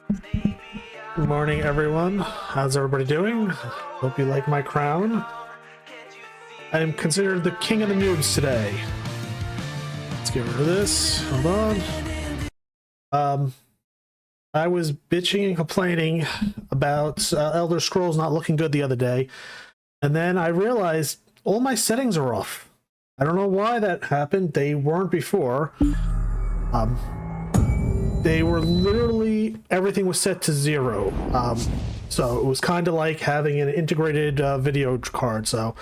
Good morning, everyone. How's everybody doing? Hope you like my crown. I am considered the king of the noobs today. Let's get rid of this. Hold on. I was bitching and complaining about Elder Scrolls not looking good the other day, and then I realized all my settings are off. I don't know why that happened. They weren't before. They were literally, everything was set to 0. So it was kind of like having an integrated video card. So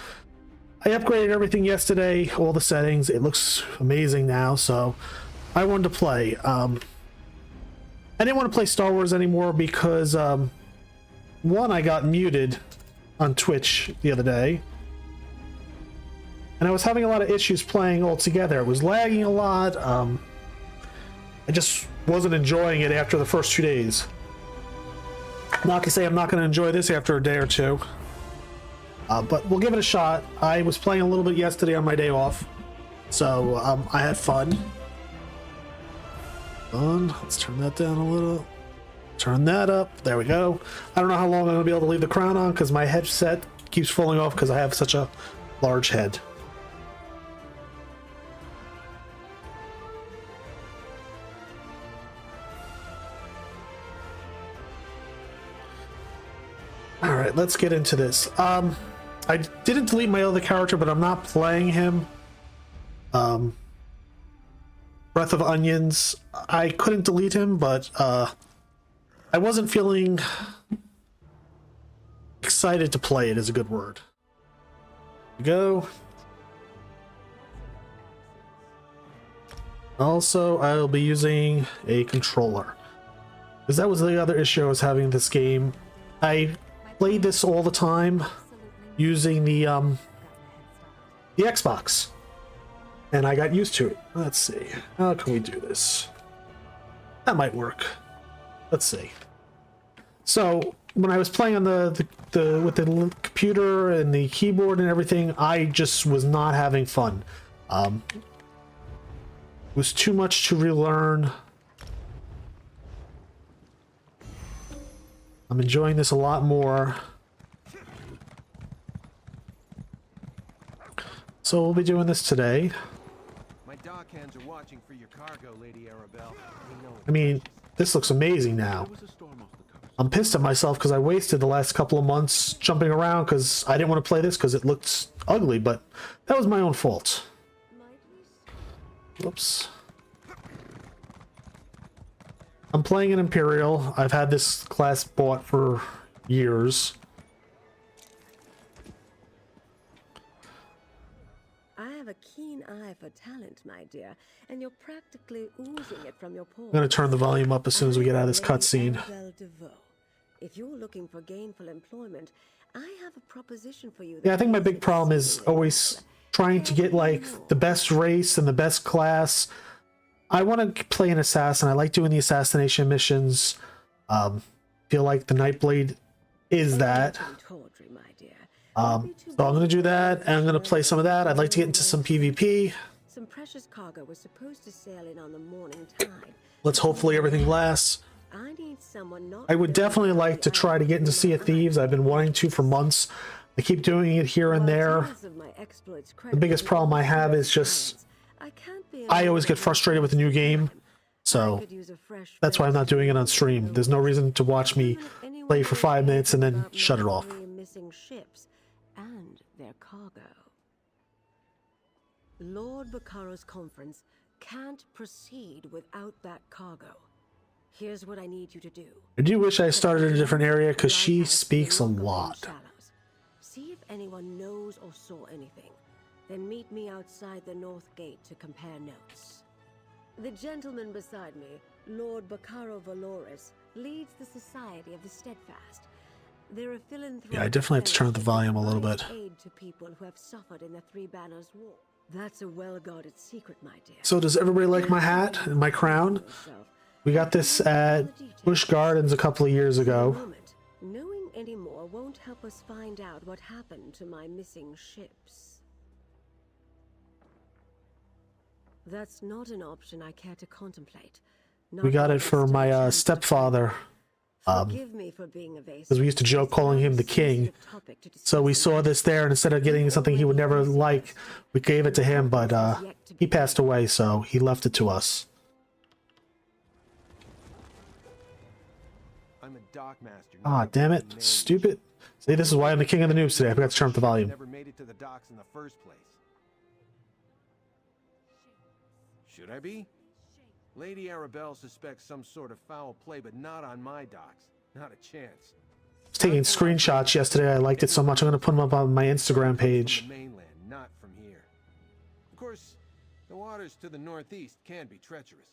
I upgraded everything yesterday, all the settings. It looks amazing now. So I wanted to play. I didn't want to play Star Wars anymore because, one, I got muted on Twitch the other day. And I was having a lot of issues playing altogether. It was lagging a lot. I just wasn't enjoying it after the first 2 days. Not to say I'm not going to enjoy this after a day or two. But we'll give it a shot. I was playing a little bit yesterday on my day off. So I had fun. Let's turn that down a little. Turn that up. There we go. I don't know how long I'm going to be able to leave the crown on because my headset keeps falling off because I have such a large head. Alright, let's get into this. I didn't delete my other character, but I'm not playing him. Breath of Onions. I couldn't delete him, but I wasn't feeling excited to play it, is a good word. Here we go. Also, I'll be using a controller, because that was the other issue I was having in this game. I played this all the time using the Xbox, and I got used to it. Let's see, how can we do this? That might work. Let's see. So when I was playing on the with the computer and the keyboard and everything, I just was not having fun. It was too much to relearn. I'm enjoying this a lot more. So we'll be doing this today. My dock hands are watching for your cargo, Lady Arabelle. I mean, this looks amazing now. I'm pissed at myself because I wasted the last couple of months jumping around because I didn't want to play this because it looked ugly, but that was my own fault. Whoops. I'm playing an Imperial. I've had this class bought for years. I have a keen eye for talent, my dear, and you're practically oozing it from your pores. I'm going to turn the volume up as soon as we get out of this cutscene. If you're looking for gainful employment, I have a proposition for you. Yeah, I think my big problem is always trying to get like the best race and the best class. I want to play an assassin. I like doing the assassination missions. Feel like the Nightblade is that. So I'm going to do that, and I'm going to play some of that. I'd like to get into some PvP. Some precious cargo was supposed to sail in on the morning tide. Let's hopefully everything lasts. I would definitely like to try to get into Sea of Thieves. I've been wanting to for months. I keep doing it here and there. The biggest problem I have is just I always get frustrated with a new game, so that's why I'm not doing it on stream. There's no reason to watch me play for 5 minutes and then shut it off. And their cargo. Lord Bakaro's conference can't proceed without that cargo. Here's what I need you to do. I do wish I started a different area because she speaks a lot. See if anyone knows or saw anything. Then meet me outside the north gate to compare notes. The gentleman beside me, Lord Bakaro Valoris, leads the Society of the Steadfast. They're a philanthropic. Yeah, I definitely have to turn up the volume a little bit. Aid to people who have suffered in the Three Banners War. That's a well-guarded secret, my dear. So does everybody like my hat and my crown? We got this at Busch Gardens a couple of years ago. Knowing any more won't help us find out what happened to my missing ships. That's not an option I care to contemplate. We got it for my stepfather. Forgive me for being evasive. Because we used to joke calling him the king. So we saw this there, and instead of getting something he would never like, we gave it to him, but he passed away, so he left it to us. I'm a dock master. Ah, damn it. Stupid. See, this is why I'm the king of the noobs today. I forgot to turn up the volume. Never made it to the docks in the first place. Should I be? Lady Arabelle suspects some sort of foul play, but not on my docks. Not a chance. I was taking screenshots yesterday. I liked it so much. I'm going to put them up on my Instagram page. From the mainland, not from here. Of course, the waters to the northeast can be treacherous.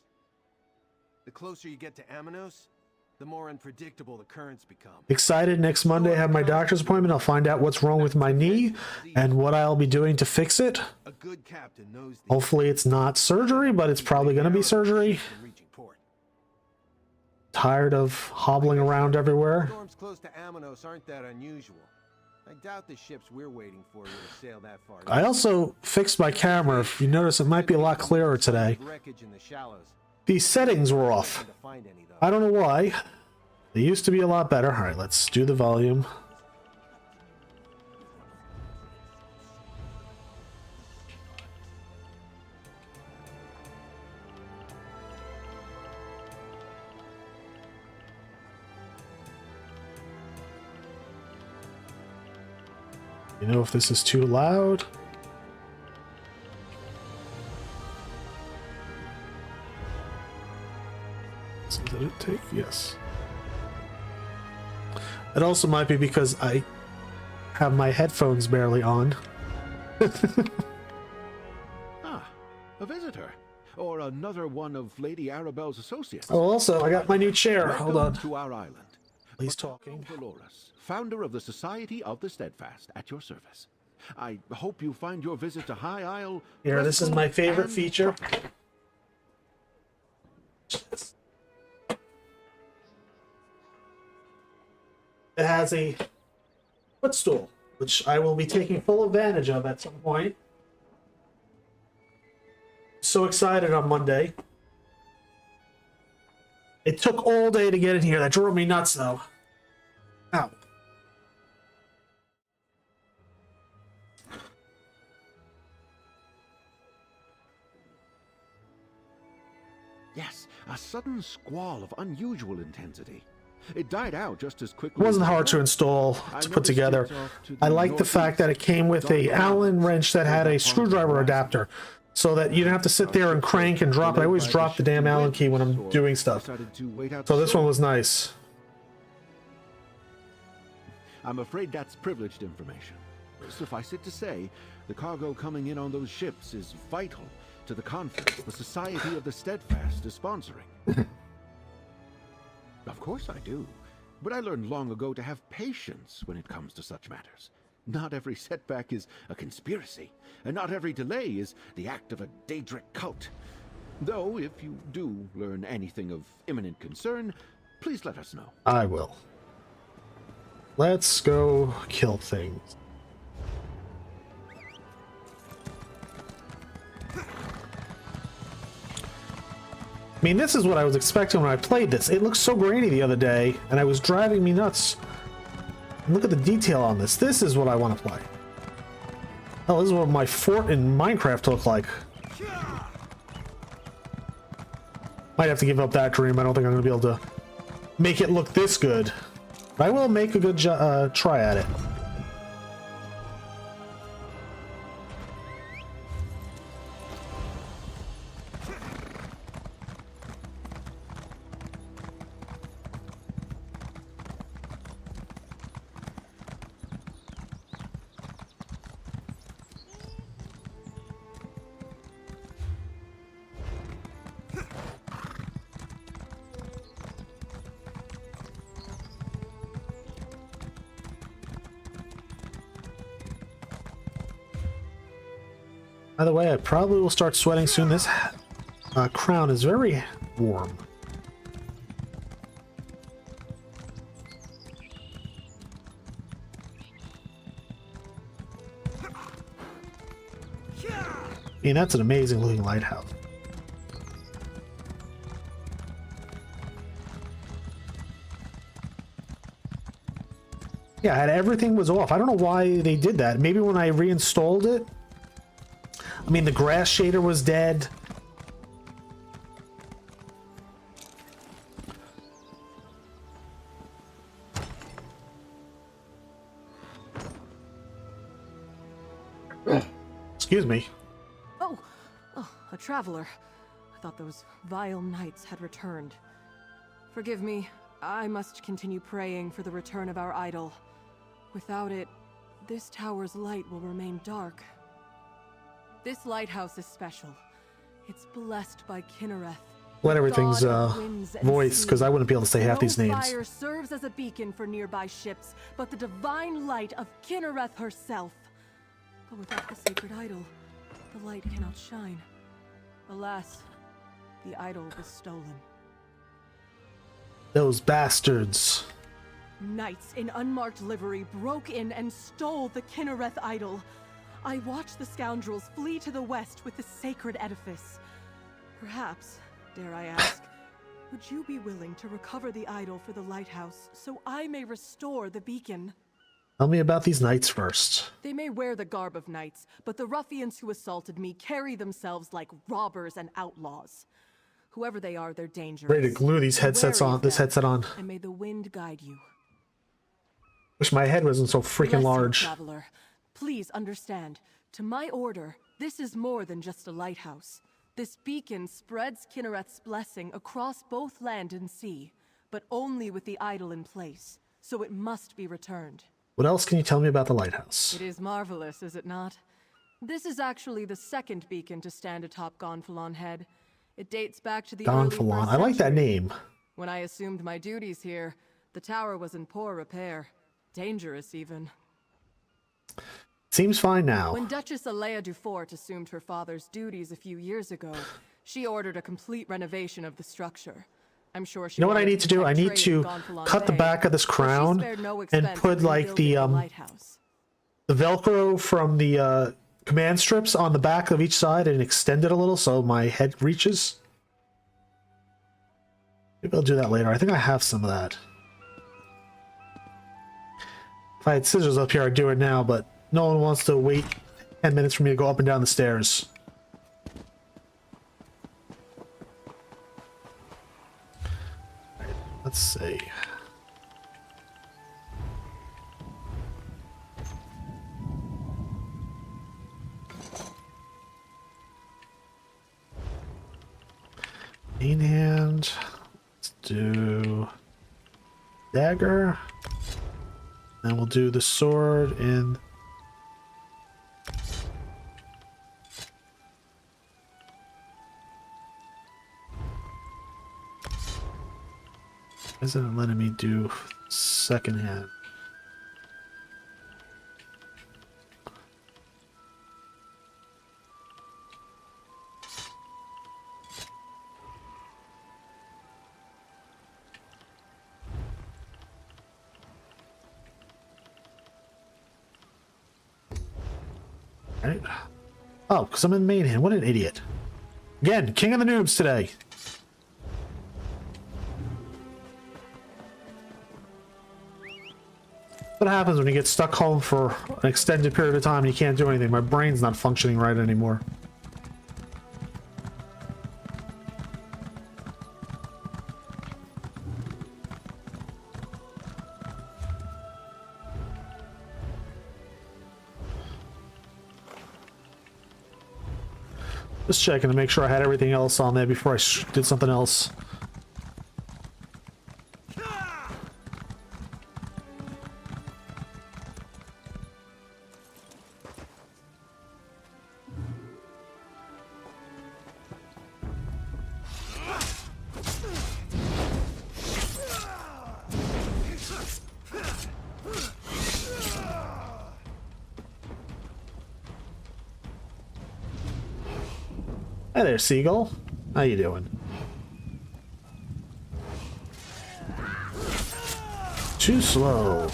The closer you get to Amanos, the more unpredictable the currents become. Excited. Next Monday, I have my doctor's appointment. I'll find out what's wrong with my knee and what I'll be doing to fix it. A good captain knows the Hopefully it's not surgery, but it's probably going to be surgery. reaching port. Tired of hobbling around everywhere. Storms close to Amanos aren't that unusual. I doubt the ships we're waiting for will sail that far. I also fixed my camera. If you notice, it might be a lot clearer today. Wreckage in the shallows. These settings were off. To find any, though. I don't know why. They used to be a lot better. All right, let's do the volume. You know if this is too loud? So did it take? Yes. It also might be because I have my headphones barely on. Ah, a visitor. Or another one of Lady Arabelle's associates. Oh, also, I got my new chair. Hold on. To our island. He's talking. Kavaruss, founder of the Society of the Steadfast, at your service. I hope you find your visit to High Isle... Here, this is my favorite and- feature. It has a footstool, which I will be taking full advantage of at some point. So excited on Monday. It took all day to get in here. That drove me nuts, though. Ow. Yes, a sudden squall of unusual intensity. It died out just as quickly. It wasn't as hard to install, I to put noticed together. it off to the I like the fact that it came with a Allen wrench that had a screwdriver adapter, so that you didn't have to sit there and crank and drop it. I always drop the damn Allen key when I'm doing stuff. Decided to wait out So the this one was nice. I'm afraid that's privileged information. Suffice it to say, the cargo coming in on those ships is vital to the conference the Society of the Steadfast is sponsoring. Of course I do. But I learned long ago to have patience when it comes to such matters. Not every setback is a conspiracy, and not every delay is the act of a Daedric cult. Though, if you do learn anything of imminent concern, please let us know. I will. Let's go kill things. I mean, this is what I was expecting when I played this. It looked so grainy the other day, and it was driving me nuts. And look at the detail on this. This is what I want to play. Hell, this is what my fort in Minecraft looked like. Might have to give up that dream. I don't think I'm going to be able to make it look this good. But I will make a good try at it. By the way, I probably will start sweating soon. This crown is very warm. I mean, that's an amazing looking lighthouse. Yeah, everything was off. I don't know why they did that. Maybe when I reinstalled it. I mean, the grass shader was dead. Excuse me. Oh, a traveler. I thought those vile knights had returned. Forgive me, I must continue praying for the return of our idol. Without it, this tower's light will remain dark. This lighthouse is special. It's blessed by Kinnereth. Let everything's voiced, because I wouldn't be able to say half these names. Fire serves as a beacon for nearby ships, but the divine light of Kinnereth herself. But without the sacred idol, the light cannot shine. Alas, the idol was stolen. Those bastards. Knights in unmarked livery broke in and stole the Kinnereth idol. I watched the scoundrels flee to the west with the sacred edifice. Perhaps, dare I ask, would you be willing to recover the idol for the lighthouse so I may restore the beacon? Tell me about these knights first. They may wear the garb of knights, but the ruffians who assaulted me carry themselves like robbers and outlaws. Whoever they are, they're dangerous. Ready to glue these headsets on. This headset on. And may the wind guide you. Wish my head wasn't so freaking Bless you, large. traveler. Please understand, to my order, this is more than just a lighthouse. This beacon spreads Kinnereth's blessing across both land and sea, but only with the idol in place, so it must be returned. What else can you tell me about the lighthouse? It is marvelous, is it not? This is actually the second beacon to stand atop Gonfalon Head. It dates back to the early Gonfalon. 1st I like that century. name. When I assumed my duties here, the tower was in poor repair. Dangerous, even. Seems fine now. When Duchess Alea Dufort assumed her father's duties a few years ago, she ordered a complete renovation of the structure. I'm sure she You know what I wanted need to do? I protect need trade to in Gonfalon cut the Bay, back of this but she crown spared no and expense put in like the rebuilding lighthouse. Velcro from the command strips on the back of each side and extend it a little so my head reaches. Maybe I'll do that later. I think I have some of that. If I had scissors up here, I'd do it now, but no one wants to wait 10 minutes for me to go up and down the stairs. Let's see. Main hand. Let's do dagger. And we'll do the sword in. Why isn't it letting me do second hand? Right. Oh, because I'm in main hand. What an idiot. Again, king of the noobs today. What happens when you get stuck home for an extended period of time and you can't do anything? My brain's not functioning right anymore. Just checking to make sure I had everything else on there before I did something else. Hey there, Seagull. How you doing? Too slow.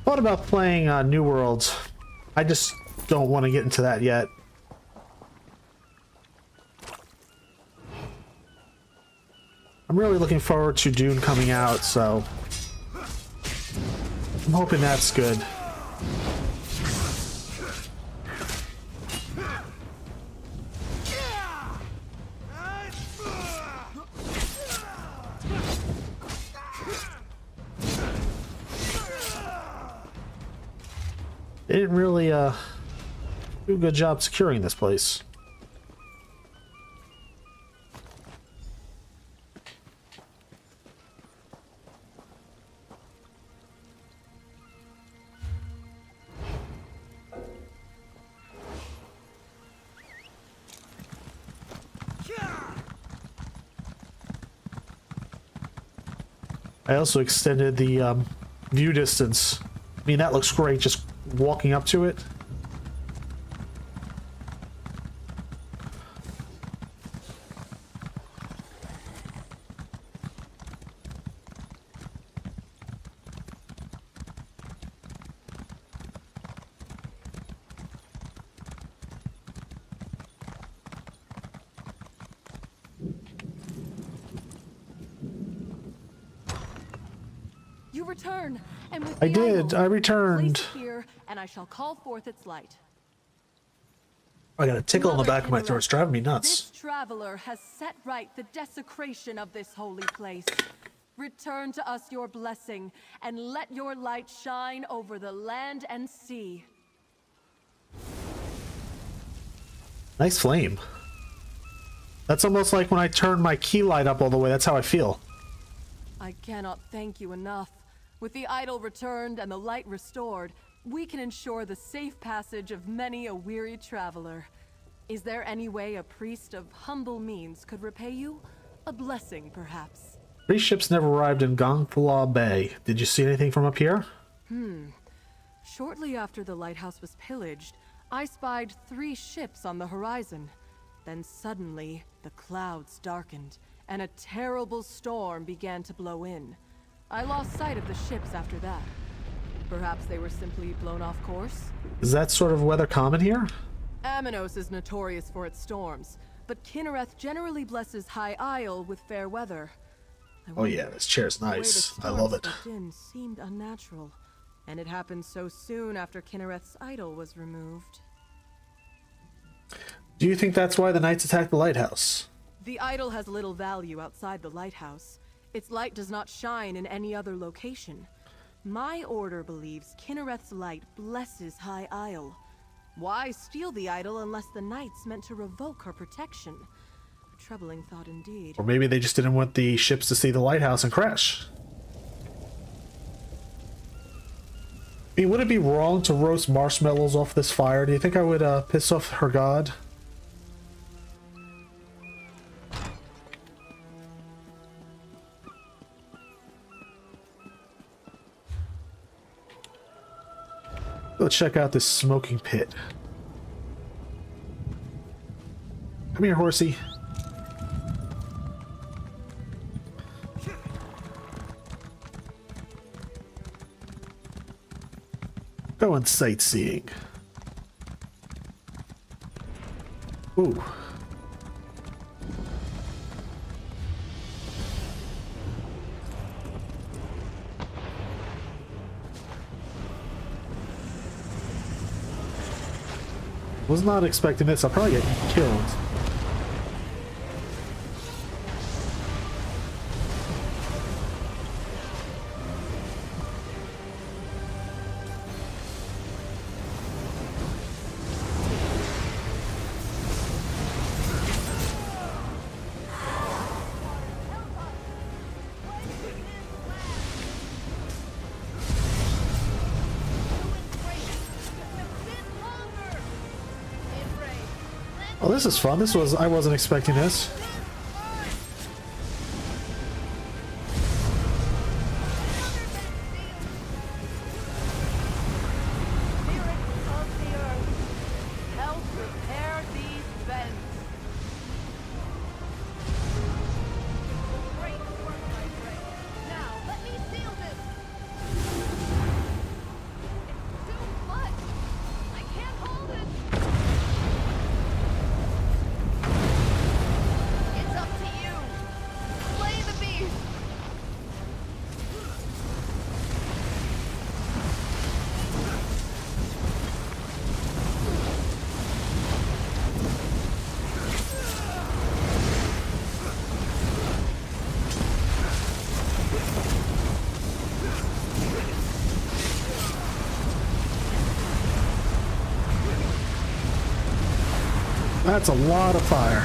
Thought about playing New Worlds. I just don't want to get into that yet. I'm really looking forward to Dune coming out, so I'm hoping that's good. They didn't really do a good job securing this place. I also extended the view distance. I mean, that looks great just walking up to it. You return, and with I the did. idol, I returned. place it here, and I shall call forth its light. I got a tickle in the Mother back of my throat. It's driving me This nuts. traveler has set right the desecration of this holy place. Return to us your blessing, and let your light shine over the land and sea. Nice flame. That's almost like when I turn my key light up all the way. That's how I feel. I cannot thank you enough. With the idol returned and the light restored, we can ensure the safe passage of many a weary traveler. Is there any way a priest of humble means could repay you? A blessing, perhaps? 3 ships never arrived in Gongfula Bay. Did you see anything from up here? Shortly after the lighthouse was pillaged, I spied 3 ships on the horizon. Then suddenly, the clouds darkened, and a terrible storm began to blow in. I lost sight of the ships after that. Perhaps they were simply blown off course? Is that sort of weather common here? Amanos is notorious for its storms, but Kinnereth generally blesses High Isle with fair weather. I Oh yeah, wonder, this chair's the way the nice. I love storms it. swept in seemed unnatural, and it happened so soon after Kinnereth's idol was removed. Do you think that's why the knights attacked the lighthouse? The idol has little value outside the lighthouse. Its light does not shine in any other location. My order believes Kinnereth's light blesses High Isle. Why steal the idol unless the knights meant to revoke her protection? A troubling thought indeed. Or maybe they just didn't want the ships to see the lighthouse and crash. I mean, would it be wrong to roast marshmallows off this fire? Do you think I would piss off her god? Let's check out this smoking pit. Come here, horsey. Going sightseeing. Ooh. Was not expecting this. I'll probably get killed. Oh, this is fun. I wasn't expecting this. That's a lot of fire.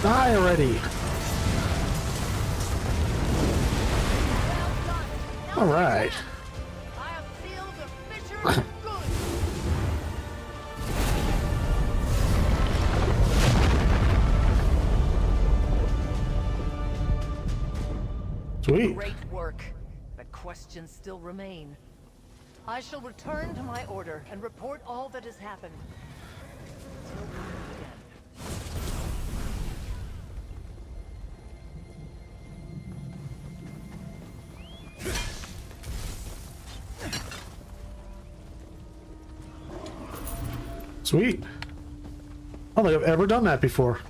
Die already. All right. Sweet. Great work, but questions still remain. I shall return to my order and report all that has happened. Until we meet again. Sweet. I don't think I've ever done that before.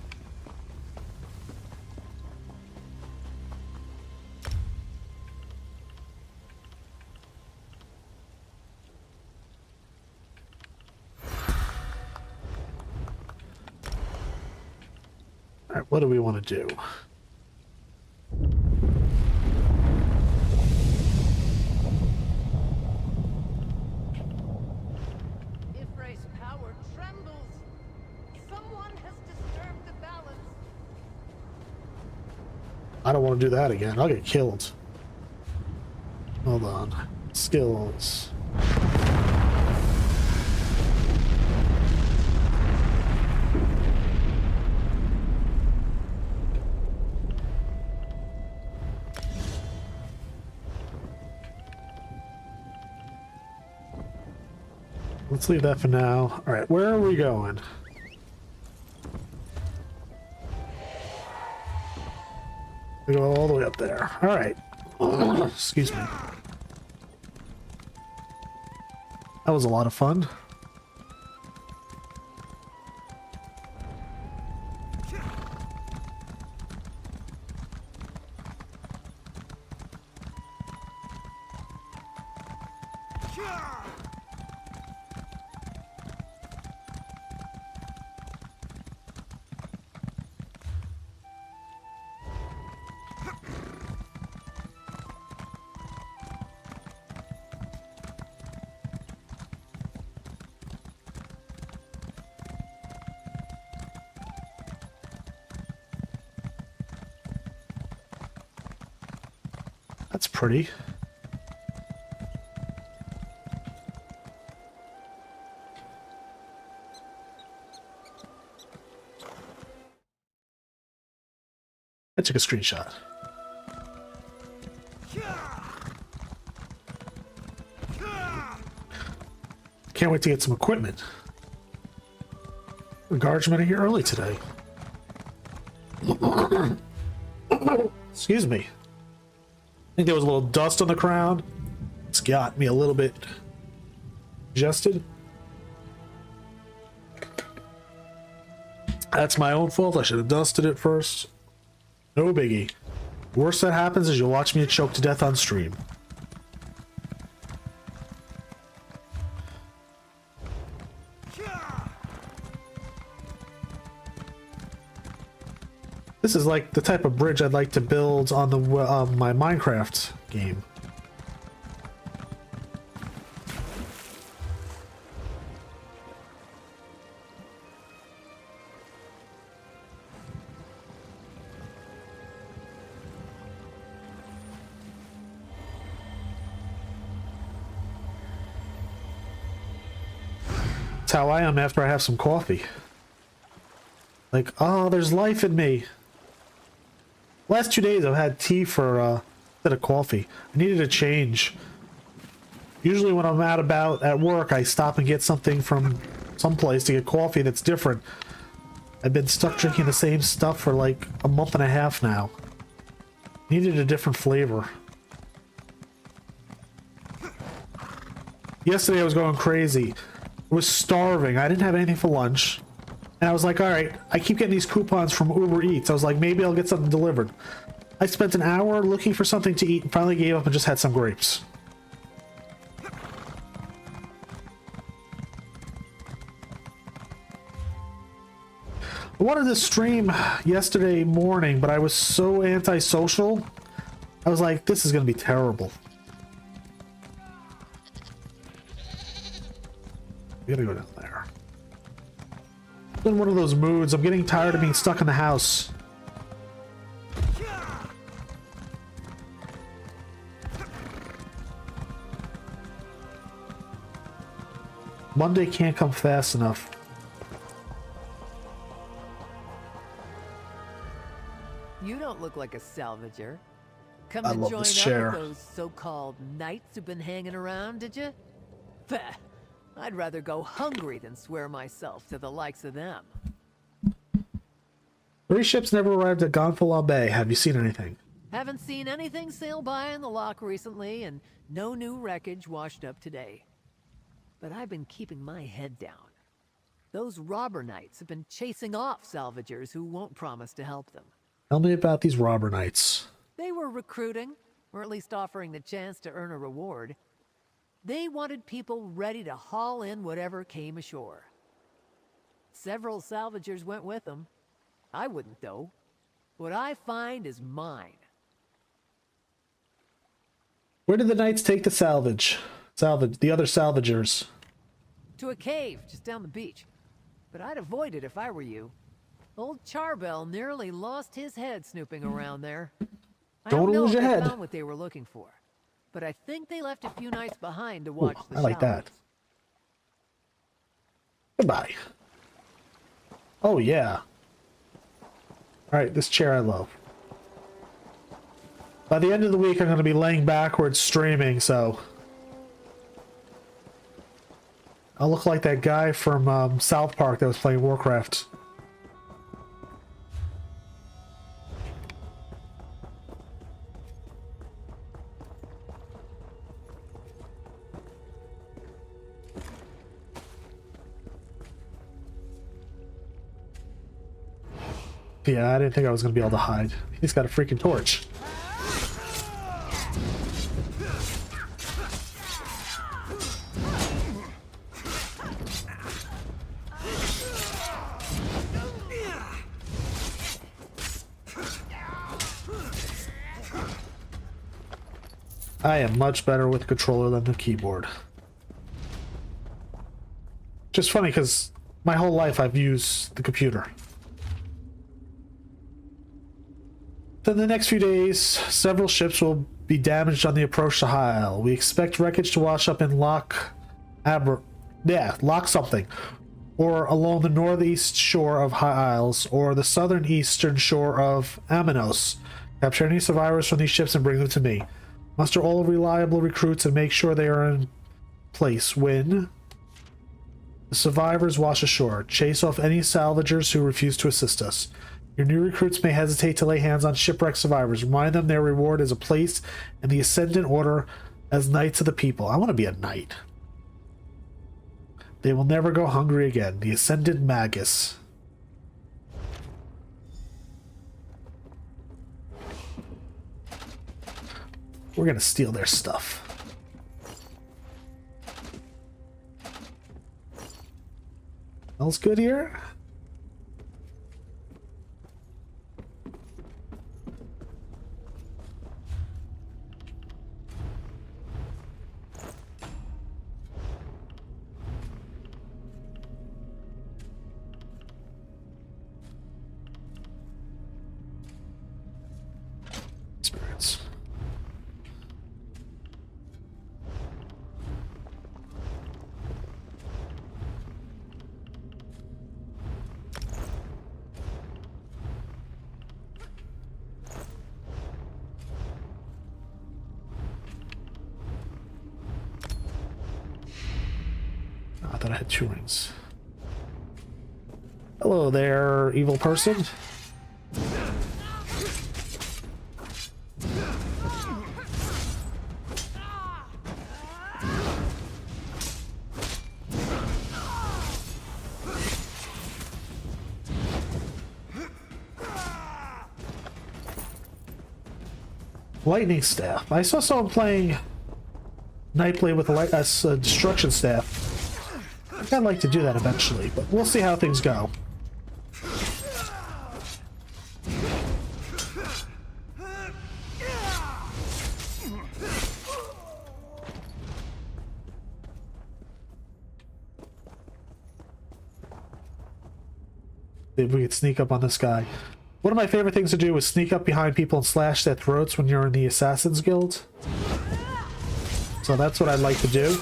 All right, what do we want to do? I don't want to do that again. I'll get killed. Hold on. Skills. Let's leave that for now. All right, where are we going? We go all the way up there. All right. Excuse me. That was a lot of fun. That's pretty. I took a screenshot. Can't wait to get some equipment. The guardsmen are here early today. Excuse me. I think there was a little dust on the crown. It's got me a little bit congested. That's my own fault. I should have dusted it first. No biggie. Worst that happens is you'll watch me choke to death on stream. This is like the type of bridge I'd like to build on the my Minecraft game. That's how I am after I have some coffee. Like, oh, there's life in me. Last 2 days I've had tea for instead of coffee. I needed a change. Usually when I'm out about at work, I stop and get something from someplace to get coffee that's different. I've been stuck drinking the same stuff for like a month and a half now. Needed a different flavor. Yesterday I was going crazy. I was starving. I didn't have anything for lunch. And I was like, all right, I keep getting these coupons from Uber Eats. I was like, maybe I'll get something delivered. I spent an hour looking for something to eat and finally gave up and just had some grapes. I wanted to stream yesterday morning, but I was so antisocial. I was like, this is going to be terrible. We gotta go down there. It's been one of those moods. I'm getting tired of being stuck in the house. Monday can't come fast enough. You don't look like a salvager. Come I to love join this up chair. with those so-called knights who've been hanging around, did you? Bah, I'd rather go hungry than swear myself to the likes of them. 3 ships never arrived at Gonfalon Bay. Have you seen anything? Haven't seen anything sail by in the lock recently, and no new wreckage washed up today. But I've been keeping my head down. Those robber knights have been chasing off salvagers who won't promise to help them. Tell me about these robber knights. They were recruiting, or at least offering the chance to earn a reward. They wanted people ready to haul in whatever came ashore. Several salvagers went with them. I wouldn't, though. What I find is mine. Where did the knights take the the other salvagers? To a cave just down the beach. But I'd avoid it if I were you. Old Charbel nearly lost his head snooping around there. I Don't don't know lose if your they head. found what they were looking for, but I think they left a few knights behind to watch the I like that. shallows. Goodbye. Oh, yeah. Alright, this chair I love. By the end of the week, I'm going to be laying backwards streaming, so... I'll look like that guy from South Park that was playing Warcraft. Yeah, I didn't think I was going to be able to hide. He's got a freaking torch. I am much better with the controller than the keyboard. Just funny because my whole life I've used the computer. In the next few days, several ships will be damaged on the approach to High Isle. We expect wreckage to wash up in Loch something, or along the northeast shore of High Isles, or the southern eastern shore of Amanos. Capture any survivors from these ships and bring them to me. Muster all reliable recruits and make sure they are in place when the survivors wash ashore. Chase off any salvagers who refuse to assist us. Your new recruits may hesitate to lay hands on shipwrecked survivors. Remind them their reward is a place in the Ascendant Order as Knights of the People. I want to be a knight. They will never go hungry again. The Ascendant Magus. We're going to steal their stuff. Smells good here? Spirits. I thought I had 2 rings. Hello there, evil person. Lightning staff. I saw someone playing Nightblade with a destruction staff. I think I'd like to do that eventually, but we'll see how things go. See if we could sneak up on this guy. One of my favorite things to do is sneak up behind people and slash their throats when you're in the Assassin's Guild. So that's what I'd like to do.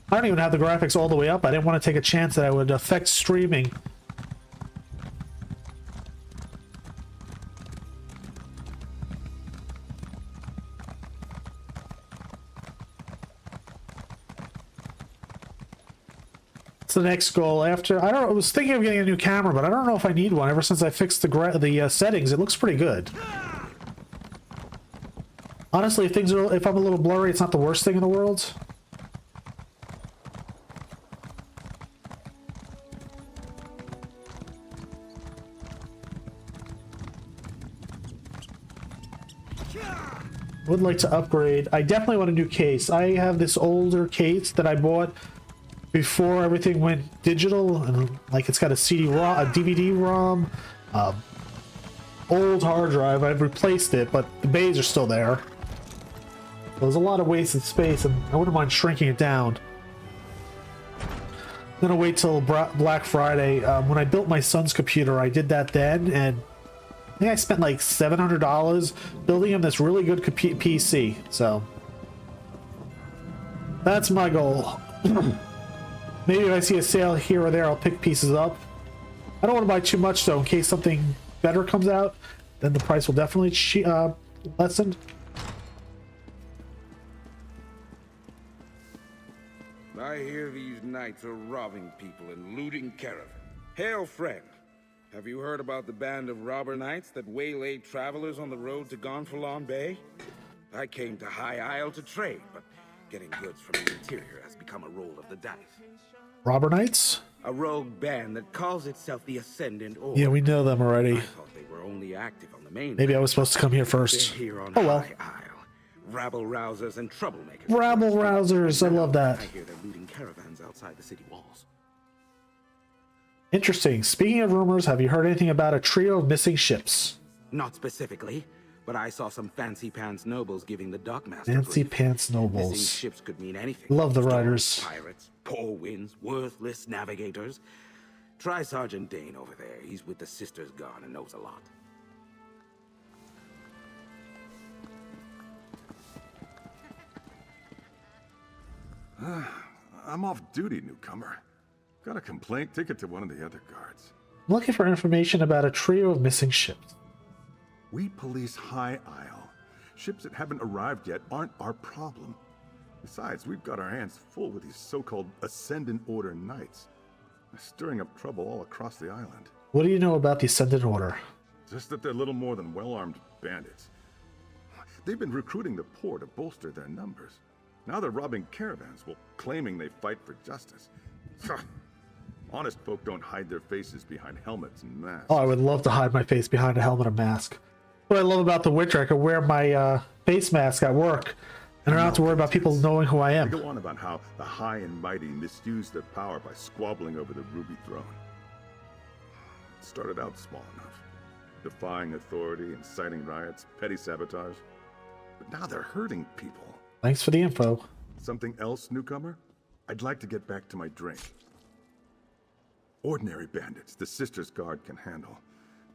I don't even have the graphics all the way up. I didn't want to take a chance that I would affect streaming. It's the next goal. I was thinking of getting a new camera, but I don't know if I need one. Ever since I fixed the settings, it looks pretty good. Honestly, if I'm a little blurry, it's not the worst thing in the world. Would like to upgrade. I definitely want a new case. I have this older case that I bought before everything went digital, and like it's got a CD-ROM, a DVD-ROM, old hard drive. I've replaced it, but the bays are still there. There's a lot of wasted space, and I wouldn't mind shrinking it down. I'm gonna wait till Black Friday. When I built my son's computer, I did that then, and I think I spent like $700 building him this really good PC. So that's my goal. Maybe if I see a sale here or there, I'll pick pieces up. I don't want to buy too much though, in case something better comes out. Then the price will definitely lessen. I hear these knights are robbing people and looting caravan. Hail, friend. Have you heard about the band of robber knights that waylaid travelers on the road to Gonfalon Bay? I came to High Isle to trade, but getting goods from the interior has become a roll of the dice. Robber Knights? A rogue band that calls itself the Ascendant Order. Yeah, we know them already. I thought they were only active on the main. Maybe I was supposed to come here first. They're here on Oh well. High Isle. Rabble rousers and troublemakers. Rabble rousers, I love that. I hear they're looting caravans outside the city walls. Interesting. Speaking of rumors, have you heard anything about a trio of missing ships? Not specifically, but I saw some fancy pants nobles giving the dockmaster. Fancy pants Missing nobles. ships could mean anything. Love the Storms, riders. Pirates, poor winds, worthless navigators. Try Sergeant Dane over there. He's with the Sisters Guard and knows a lot. I'm off duty, newcomer. Got a complaint? Take it to one of the other guards. I'm looking for information about a trio of missing ships. We police High Isle. Ships that haven't arrived yet aren't our problem. Besides, we've got our hands full with these so-called Ascendant Order Knights. They're stirring up trouble all across the island. What do you know about the Ascendant Order? Just that they're little more than well-armed bandits. They've been recruiting the poor to bolster their numbers. Now they're robbing caravans while claiming they fight for justice. Honest folk don't hide their faces behind helmets and masks. Oh, I would love to hide my face behind a helmet and mask. What I love about The Witcher, I can wear my face mask at work, and I don't have to worry about people knowing who I am. They go on about how the high and mighty misuse their power by squabbling over the Ruby Throne. It started out small enough, defying authority, inciting riots, petty sabotage. But now they're hurting people. Thanks for the info. Something else, newcomer? I'd like to get back to my drink. Ordinary bandits, the Sisters Guard can handle.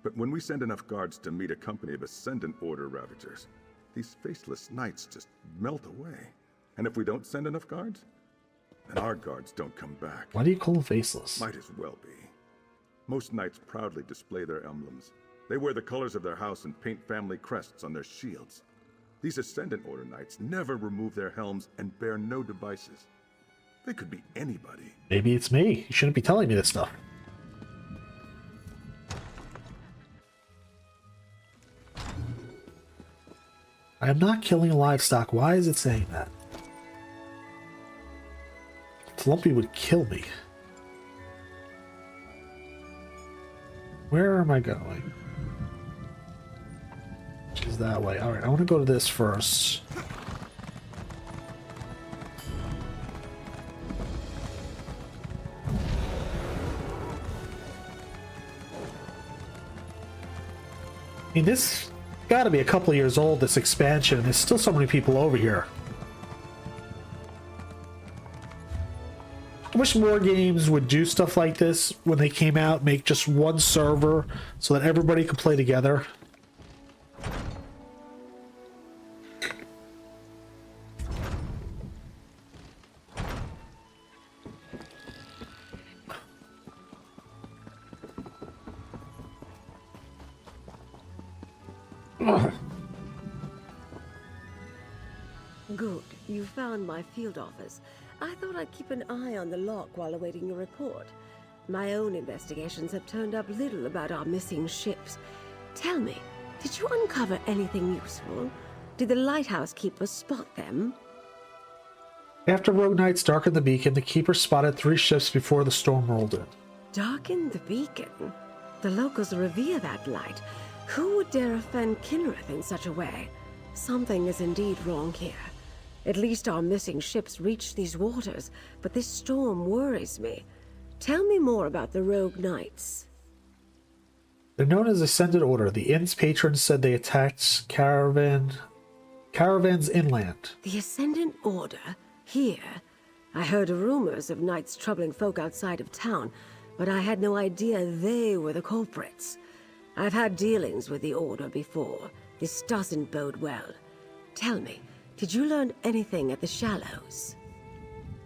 But when we send enough guards to meet a company of Ascendant Order Ravagers, these faceless knights just melt away. And if we don't send enough guards, then our guards don't come back. Why do you call them faceless? Might as well be. Most knights proudly display their emblems. They wear the colors of their house and paint family crests on their shields. These Ascendant Order Knights never remove their helms and bear no devices. They could be anybody. Maybe it's me. You shouldn't be telling me this stuff. I am not killing livestock. Why is it saying that? Flumpy would kill me. Where am I going? Which is that way. Alright, I want to go to this first. I mean, this got to be a couple of years old, this expansion, and there's still so many people over here. I wish more games would do stuff like this when they came out, make just one server so that everybody could play together. Good. You found my field office. I thought I'd keep an eye on the lock while awaiting your report. My own investigations have turned up little about our missing ships. Tell me, did you uncover anything useful? Did the lighthouse keeper spot them? After Rogue Knights darkened the beacon, the keeper spotted 3 ships before the storm rolled in. Darken the beacon? The locals revere that light. Who would dare offend Kinnereth in such a way? Something is indeed wrong here. At least our missing ships reached these waters, but this storm worries me. Tell me more about the Rogue Knights. They're known as Ascended Order. The inn's patrons said they attacked caravans inland. The Ascendant Order? Here? I heard rumors of knights troubling folk outside of town, but I had no idea they were the culprits. I've had dealings with the Order before. This doesn't bode well. Tell me, did you learn anything at the Shallows?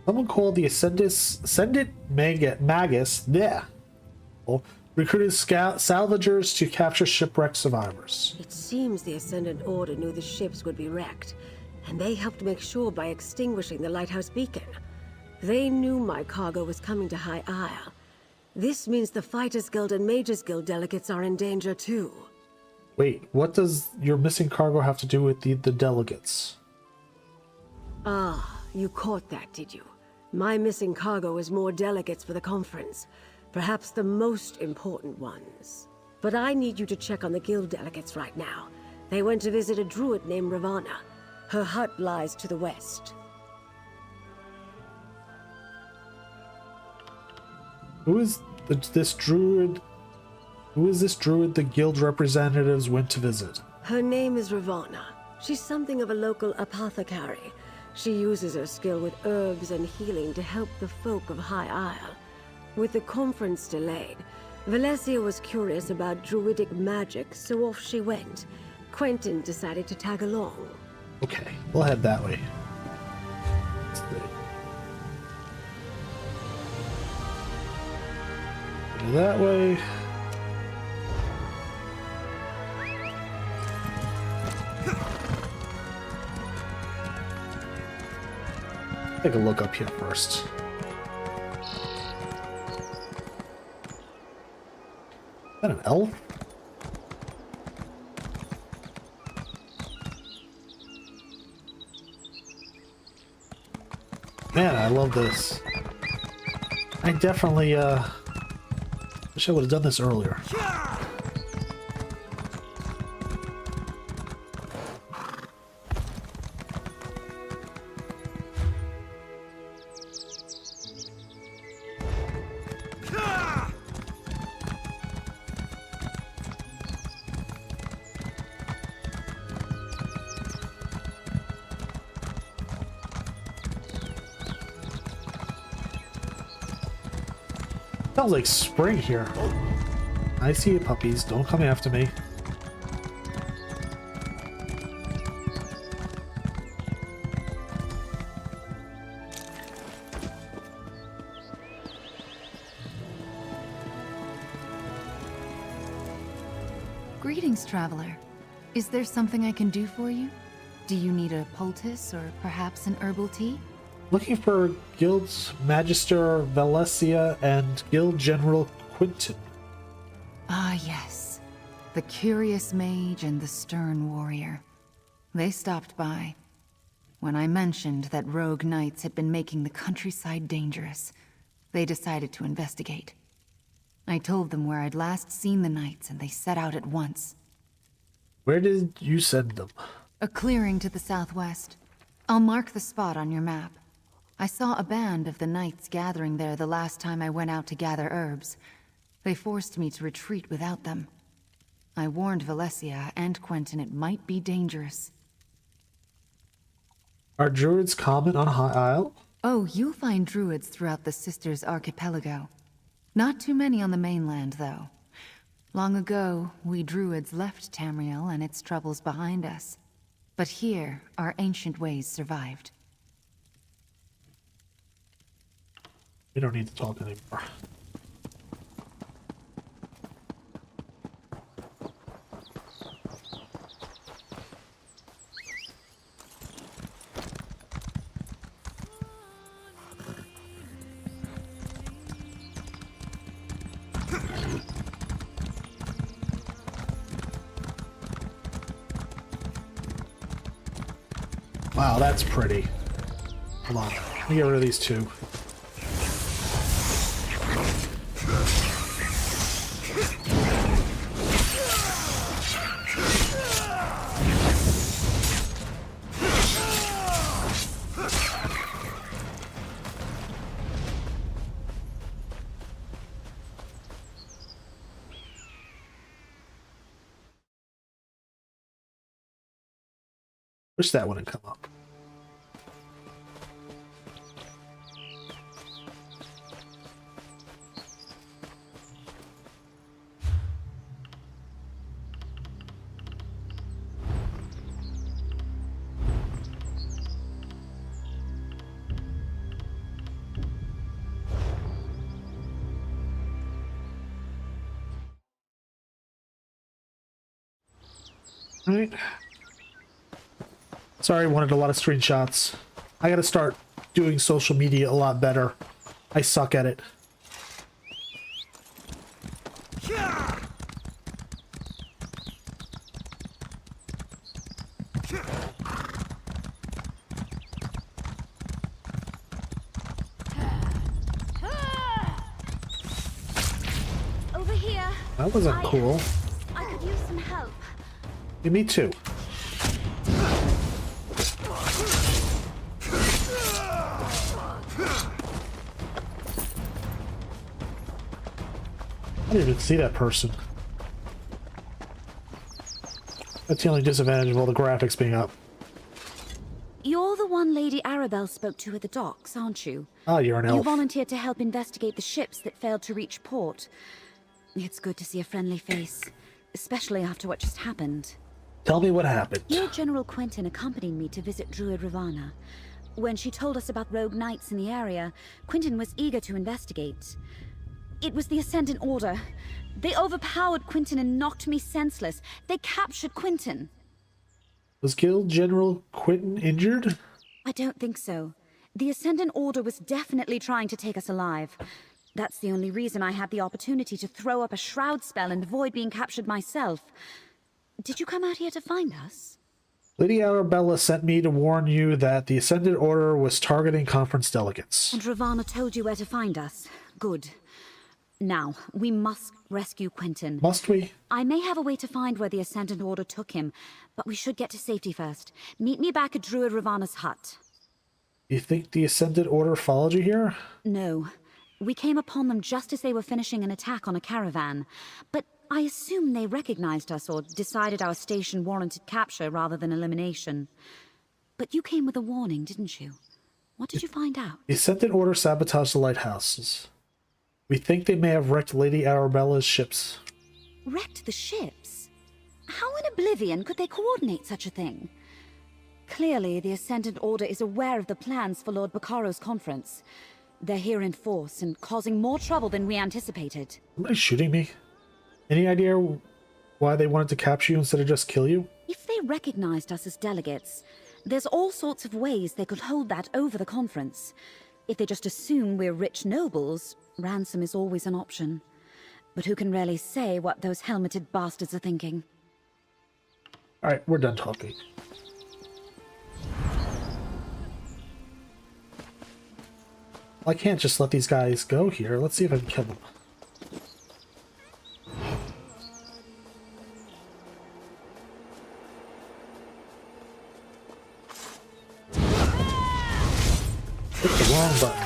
Someone called the Ascendant Magus there. Recruited salvagers to capture shipwrecked survivors. It seems the Ascendant Order knew the ships would be wrecked, and they helped make sure by extinguishing the lighthouse beacon. They knew my cargo was coming to High Isle. This means the Fighters Guild and Mages Guild delegates are in danger too. Wait, what does your missing cargo have to do with the delegates? Ah, you caught that, did you? My missing cargo is more delegates for the conference. Perhaps the most important ones. But I need you to check on the guild delegates right now. They went to visit a druid named Ravana. Her hut lies to the west. Who is this druid? Who is this druid the guild representatives went to visit? Her name is Ravana. She's something of a local apothecary. She uses her skill with herbs and healing to help the folk of High Isle. With the conference delayed, Valencia was curious about druidic magic, so off she went. Quentin decided to tag along. Okay, we'll head that way. Go that way. Take a look up here first. Is that an elf? Man, I love this. I definitely, wish I would have done this earlier. Sounds like spring here. I see you, puppies. Don't come after me. Greetings, traveler. Is there something I can do for you? Do you need a poultice or perhaps an herbal tea? Looking for Guild's Magister Valencia and Guild General Quinton. Ah, yes. The curious mage and the stern warrior. They stopped by. When I mentioned that rogue knights had been making the countryside dangerous, they decided to investigate. I told them where I'd last seen the knights, and they set out at once. Where did you send them? A clearing to the southwest. I'll mark the spot on your map. I saw a band of the knights gathering there the last time I went out to gather herbs. They forced me to retreat without them. I warned Valencia and Quentin it might be dangerous. Are druids common on High Isle? Oh, you'll find druids throughout the Sisters Archipelago. Not too many on the mainland, though. Long ago, we druids left Tamriel and its troubles behind us. But here, our ancient ways survived. We don't need to talk anymore. Wow, that's pretty. Hold on. Let me get rid of these two. Wish that wouldn't come up. All right. Sorry, wanted a lot of screenshots. I gotta start doing social media a lot better. I suck at it. Over here. That wasn't cool. I could use some help. Yeah, me too. I didn't even see that person. That's the only disadvantage of all the graphics being up. You're the one Lady Arabelle spoke to at the docks, aren't you? Ah, you're an You elf. volunteered to help investigate the ships that failed to reach port. It's good to see a friendly face, especially after what just happened. Tell me what happened. Your General Quentin accompanied me to visit Druid Ravana. When she told us about rogue knights in the area, Quentin was eager to investigate. It was the Ascendant Order. They overpowered Quentin and knocked me senseless. They captured Quentin. Was Guild General Quinton injured? I don't think so. The Ascendant Order was definitely trying to take us alive. That's the only reason I had the opportunity to throw up a shroud spell and avoid being captured myself. Did you come out here to find us? Lady Arabella sent me to warn you that the Ascendant Order was targeting conference delegates. And Ravana told you where to find us. Good. Now, we must rescue Quentin. Must we? I may have a way to find where the Ascendant Order took him, but we should get to safety first. Meet me back at Druid Ravana's hut. You think the Ascendant Order followed you here? No. We came upon them just as they were finishing an attack on a caravan. But I assume they recognized us or decided our station warranted capture rather than elimination. But you came with a warning, didn't you? What did you find out? The Ascendant Order sabotaged the lighthouses. We think they may have wrecked Lady Arabella's ships. Wrecked the ships? How in oblivion could they coordinate such a thing? Clearly, the Ascendant Order is aware of the plans for Lord Bakaro's conference. They're here in force and causing more trouble than we anticipated. Somebody shooting me? Any idea why they wanted to capture you instead of just kill you? If they recognized us as delegates, there's all sorts of ways they could hold that over the conference. If they just assume we're rich nobles, ransom is always an option. But who can really say what those helmeted bastards are thinking? Alright, we're done talking. I can't just let these guys go here. Let's see if I can kill them. Hit the wrong button.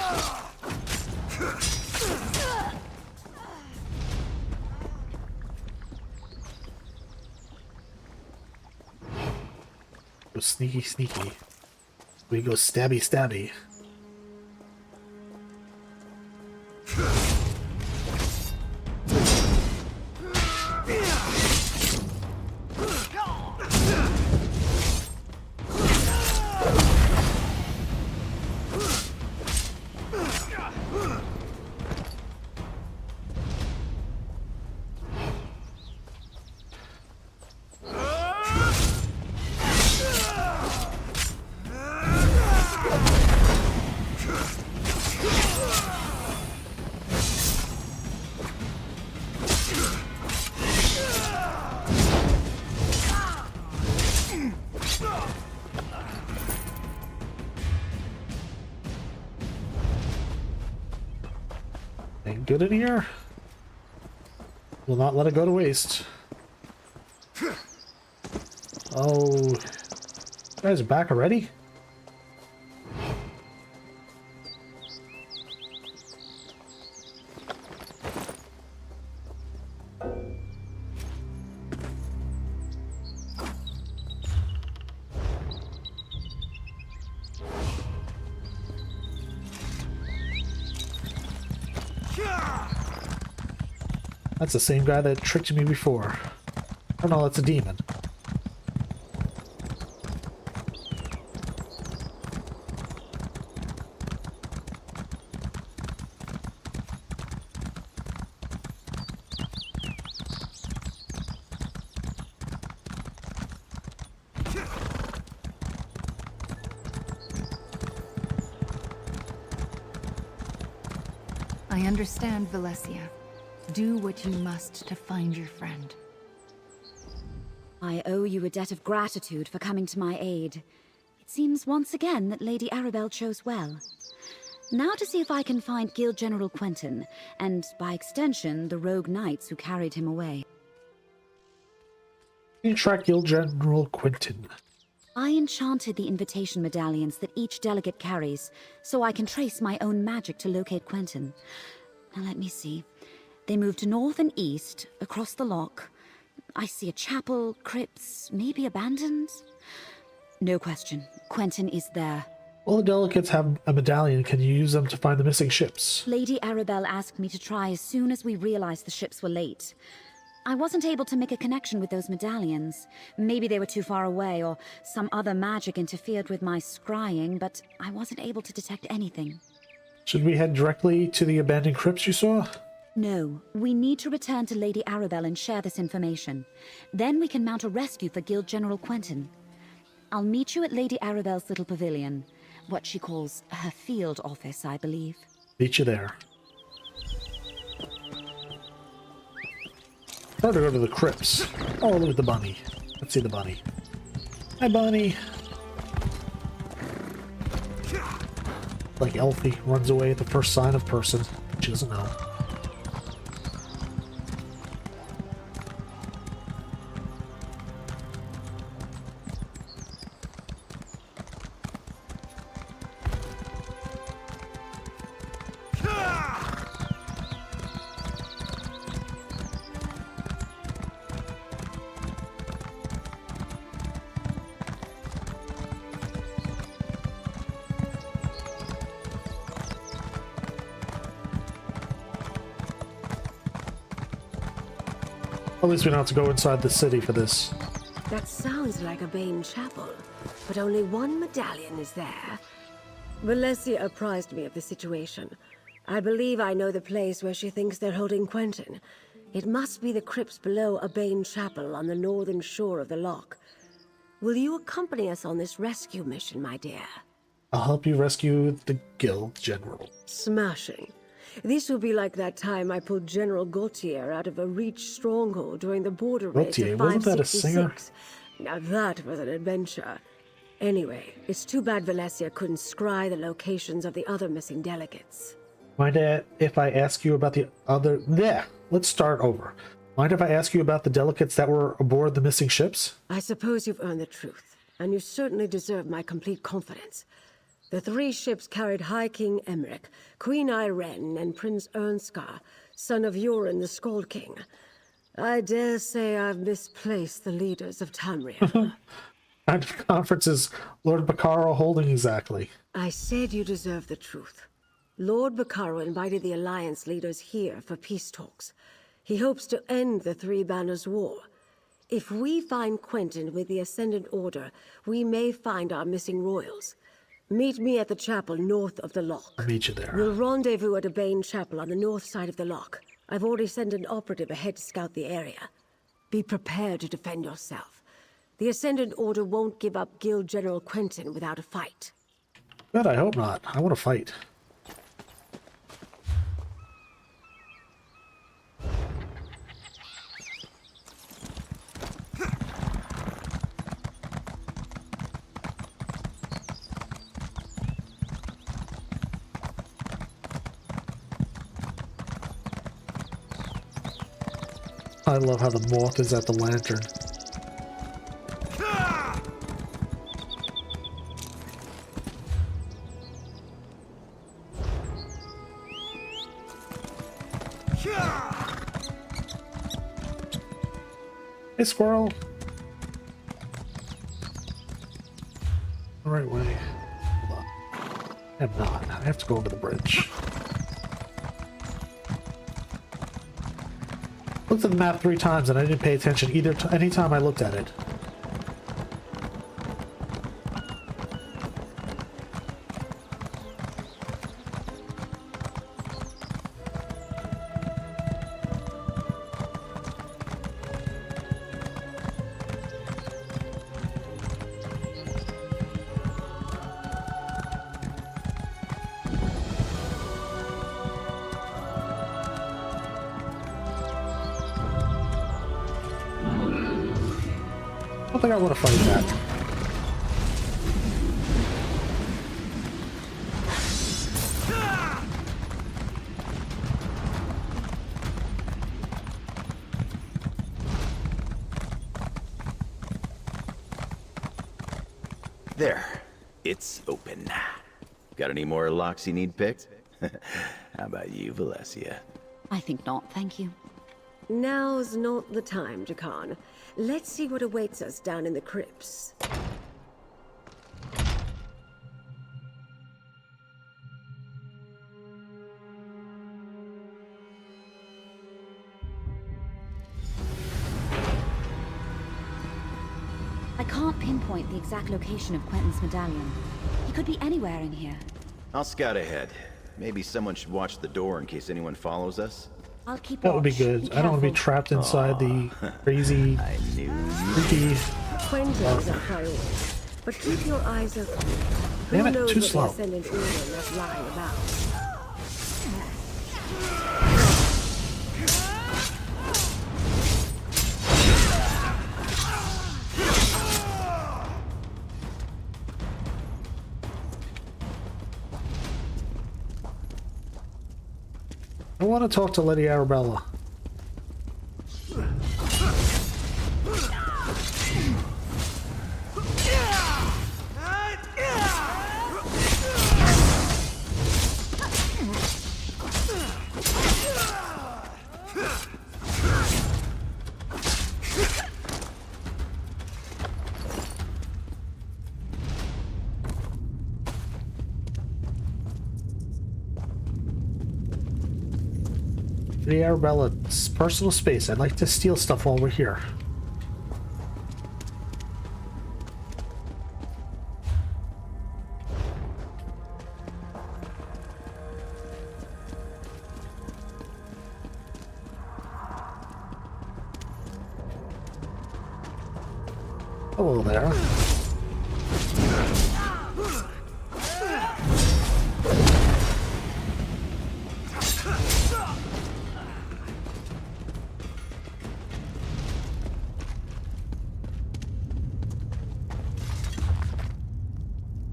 Go sneaky, sneaky. We go stabby, stabby. Ain't good in here. Will not let it go to waste. Oh, you guys are back already? That's the same guy that tricked me before. Oh no, that's a demon. I understand, Valencia. Do what you must to find your friend. I owe you a debt of gratitude for coming to my aid. It seems once again that Lady Arabelle chose well. Now to see if I can find Guild General Quentin, and by extension, the rogue knights who carried him away. You track Guild General Quentin. I enchanted the invitation medallions that each delegate carries, so I can trace my own magic to locate Quentin. Now let me see. They moved north and east, across the loch. I see a chapel, crypts, maybe abandoned? No question. Quentin is there. All the delegates have a medallion. Can you use them to find the missing ships? Lady Arabelle asked me to try as soon as we realized the ships were late. I wasn't able to make a connection with those medallions. Maybe they were too far away, or some other magic interfered with my scrying, but I wasn't able to detect anything. Should we head directly to the abandoned crypts you saw? No, we need to return to Lady Arabelle and share this information. Then we can mount a rescue for Guild General Quentin. I'll meet you at Lady Arabelle's little pavilion. What she calls her field office, I believe. Meet you there. Try to go to the crypts. Oh, look at the bunny. Let's see the bunny. Hi, bunny. Like Elfie runs away at the first sign of person. She doesn't know. At least we don't have to go inside the city for this. That sounds like a Bane chapel, but only one medallion is there. Valencia apprised me of the situation. I believe I know the place where she thinks they're holding Quentin. It must be the crypts below a Bane chapel on the northern shore of the loch. Will you accompany us on this rescue mission, my dear? I'll help you rescue the guild general. Smashing. This will be like that time I pulled General Gautier out of a Reach stronghold during the border raids Gautier, of wasn't that a singer? 566. Now that was an adventure. Anyway, it's too bad Valencia couldn't scry the locations of the other missing delegates. Mind if I ask you about the other... Yeah, let's start over. Mind if I ask you about the delegates that were aboard the missing ships? I suppose you've earned the truth, and you certainly deserve my complete confidence. The 3 ships carried High King Emmerich, Queen Irene, and Prince Ernskar, son of Yoren the Skald King. I dare say I've misplaced the leaders of Tamriel. What kind of conference is Lord Bacaro holding exactly? I said you deserve the truth. Lord Bacaro invited the Alliance leaders here for peace talks. He hopes to end the 3 Banners War. If we find Quentin with the Ascendant Order, we may find our missing royals. Meet me at the chapel north of the lock. I'll meet you there. We'll rendezvous at a Bane chapel on the north side of the lock. I've already sent an operative ahead to scout the area. Be prepared to defend yourself. The Ascendant Order won't give up Guild General Quentin without a fight. Good, I hope not. I want to fight. I love how the moth is at the lantern. Hey, squirrel. The right way. Hold on. I'm not. I have to go over the bridge. Looked at the map 3 times and I didn't pay attention any time I looked at it. I don't think I want to fight that. There. It's open. Got any more locks you need picked? How about you, Valencia? I think not, thank you. Now's not the time, Jakan. Let's see what awaits us down in the crypts. I can't pinpoint the exact location of Quentin's medallion. He could be anywhere in here. I'll scout ahead. Maybe someone should watch the door in case anyone follows us. I'll keep That would be watch. good. I don't want to be trapped inside the crazy, freaky... Quentin is a priority, but keep your eyes open. Damn it, Who knows too what slow. the Ascendant Order that's lying about? I want to talk to Lady Arabella. The Arabella's personal space. I'd like to steal stuff while we're here. Hello there.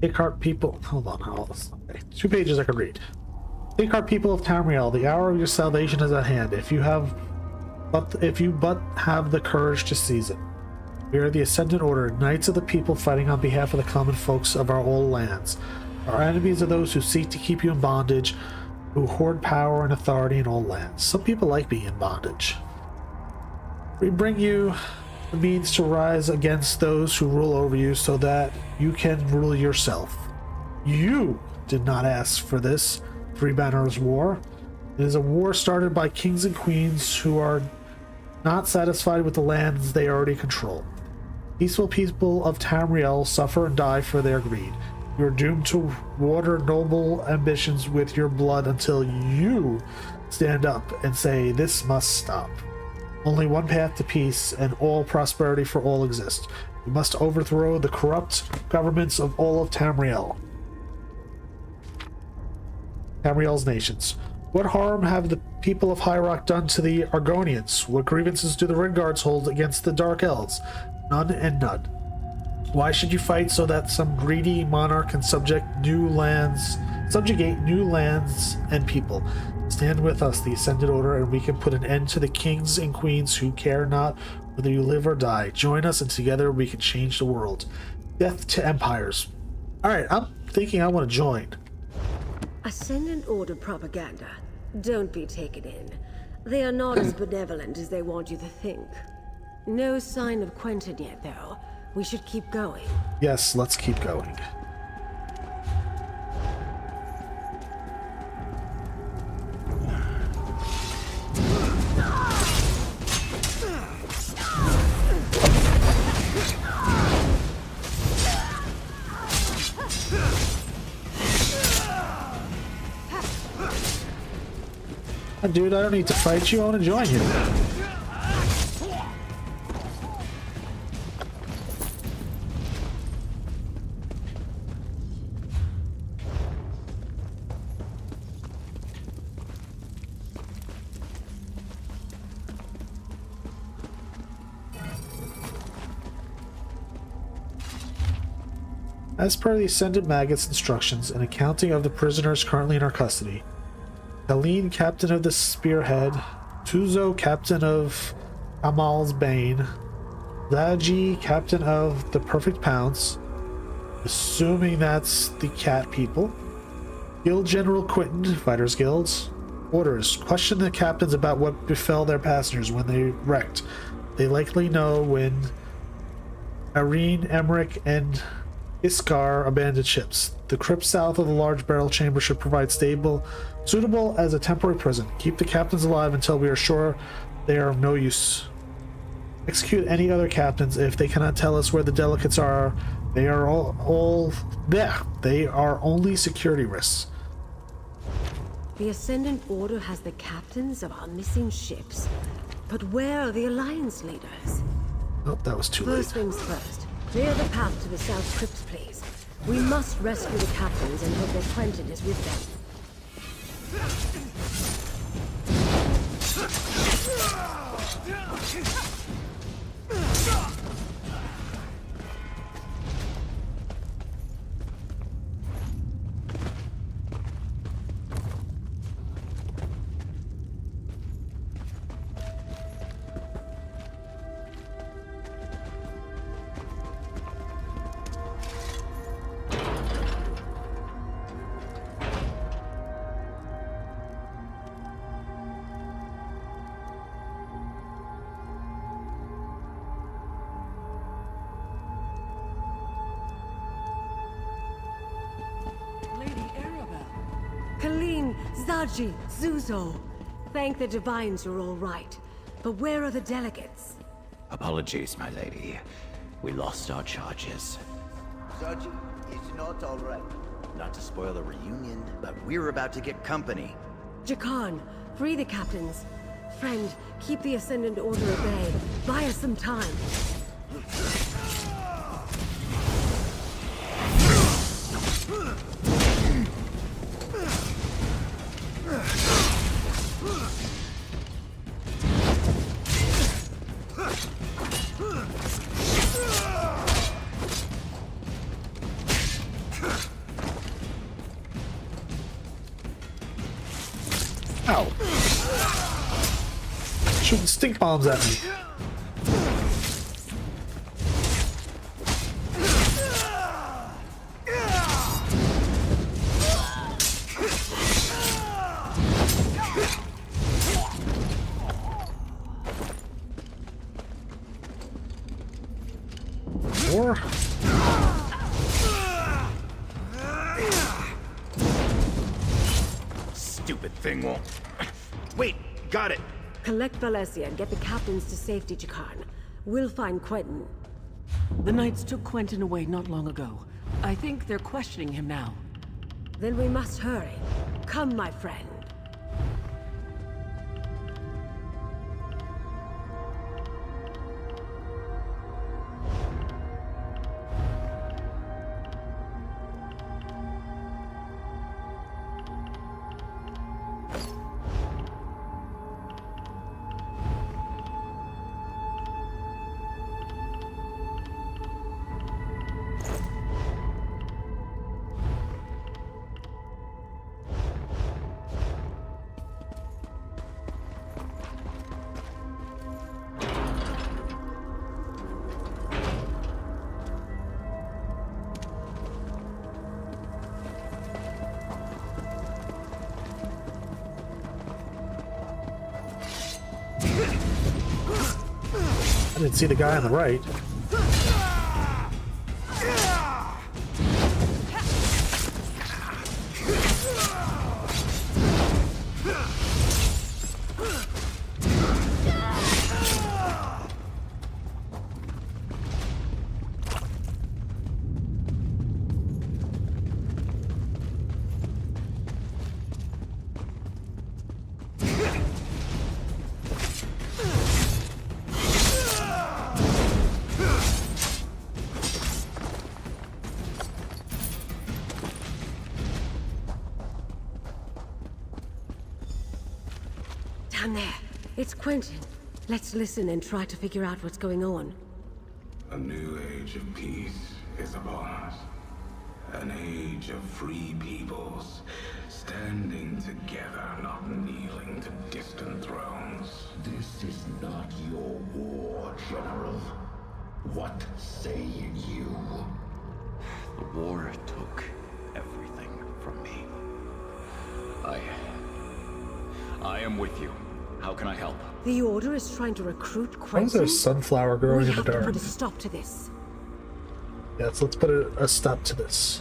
Descartes people. Hold on. Okay. 2 pages I could read. Descartes people of Tamriel, the hour of your salvation is at hand. If you but have the courage to seize it. We are the Ascendant Order, knights of the people fighting on behalf of the common folks of our old lands. Our enemies are those who seek to keep you in bondage, who hoard power and authority in old lands. Some people like being in bondage. We bring you the means to rise against those who rule over you so that you can rule yourself. You did not ask for this Three Banners War. It is a war started by kings and queens who are not satisfied with the lands they already control. Peaceful people of Tamriel suffer and die for their greed. You are doomed to water noble ambitions with your blood until you stand up and say, this must stop. Only one path to peace and all prosperity for all exists. You must overthrow the corrupt governments of all of Tamriel. Tamriel's nations. What harm have the people of High Rock done to the Argonians? What grievances do the Redguards hold against the Dark Elves? None and none. Why should you fight so that some greedy monarch can subjugate new lands and people? Stand with us, the Ascended Order, and we can put an end to the kings and queens who care not whether you live or die. Join us, and together we can change the world. Death to empires. Alright, I'm thinking I want to join. Ascendant Order propaganda. Don't be taken in. They are not as benevolent as they want you to think. No sign of Quentin yet, though. We should keep going. Yes, let's keep going. Dude, I don't need to fight you. I want to join you. As per the Ascended Maggot's instructions, an accounting of the prisoners currently in our custody. Helene, captain of the Spearhead, Tuzo, captain of Amal's Bane, Zaji, captain of the Perfect Pounce, assuming that's the cat people, Guild General Quentin, Fighters Guilds. Orders: question the captains about what befell their passengers when they wrecked. They likely know when Irene, Emmerich, and Iskar abandoned ships. The crypt south of the large barrel chamber should provide suitable as a temporary prison. Keep the captains alive until we are sure they are of no use. Execute any other captains if they cannot tell us where the delegates are. They are they are only security risks. The Ascendant Order has the captains of our missing ships. But where are the Alliance leaders? Oh, that was too late. First things first. Clear the path to the South Crypt, please. We must rescue the captains and hope that Quentin is with them. Kaleen, Zaji, Zuzo. Thank the Divines you're all right. But where are the delegates? Apologies, my lady. We lost our charges. Zaji is not all right. Not to spoil the reunion, but we're about to get company. Jakan, free the captains. Friend, keep the Ascendant Order at bay. Buy us some time. Ow! Shooting stink bombs at me. More. Stupid thing won't... Wait, got it! Collect Valencia and get the captains to safety, Jakarn. We'll find Quentin. The Knights took Quentin away not long ago. I think they're questioning him now. Then we must hurry. Come, my friend. I didn't see the guy on the right. Down there. It's Quentin. Let's listen and try to figure out what's going on. A new age of peace is upon us. An age of free peoples, standing together, not kneeling to distant thrones. This is not your war, General. What say you? The war took everything from me. I am with you. How can I help? The Order is trying to recruit Why is Quentin. there a sunflower growing We in the have to dark? put a stop to this. Yes, let's put a stop to this.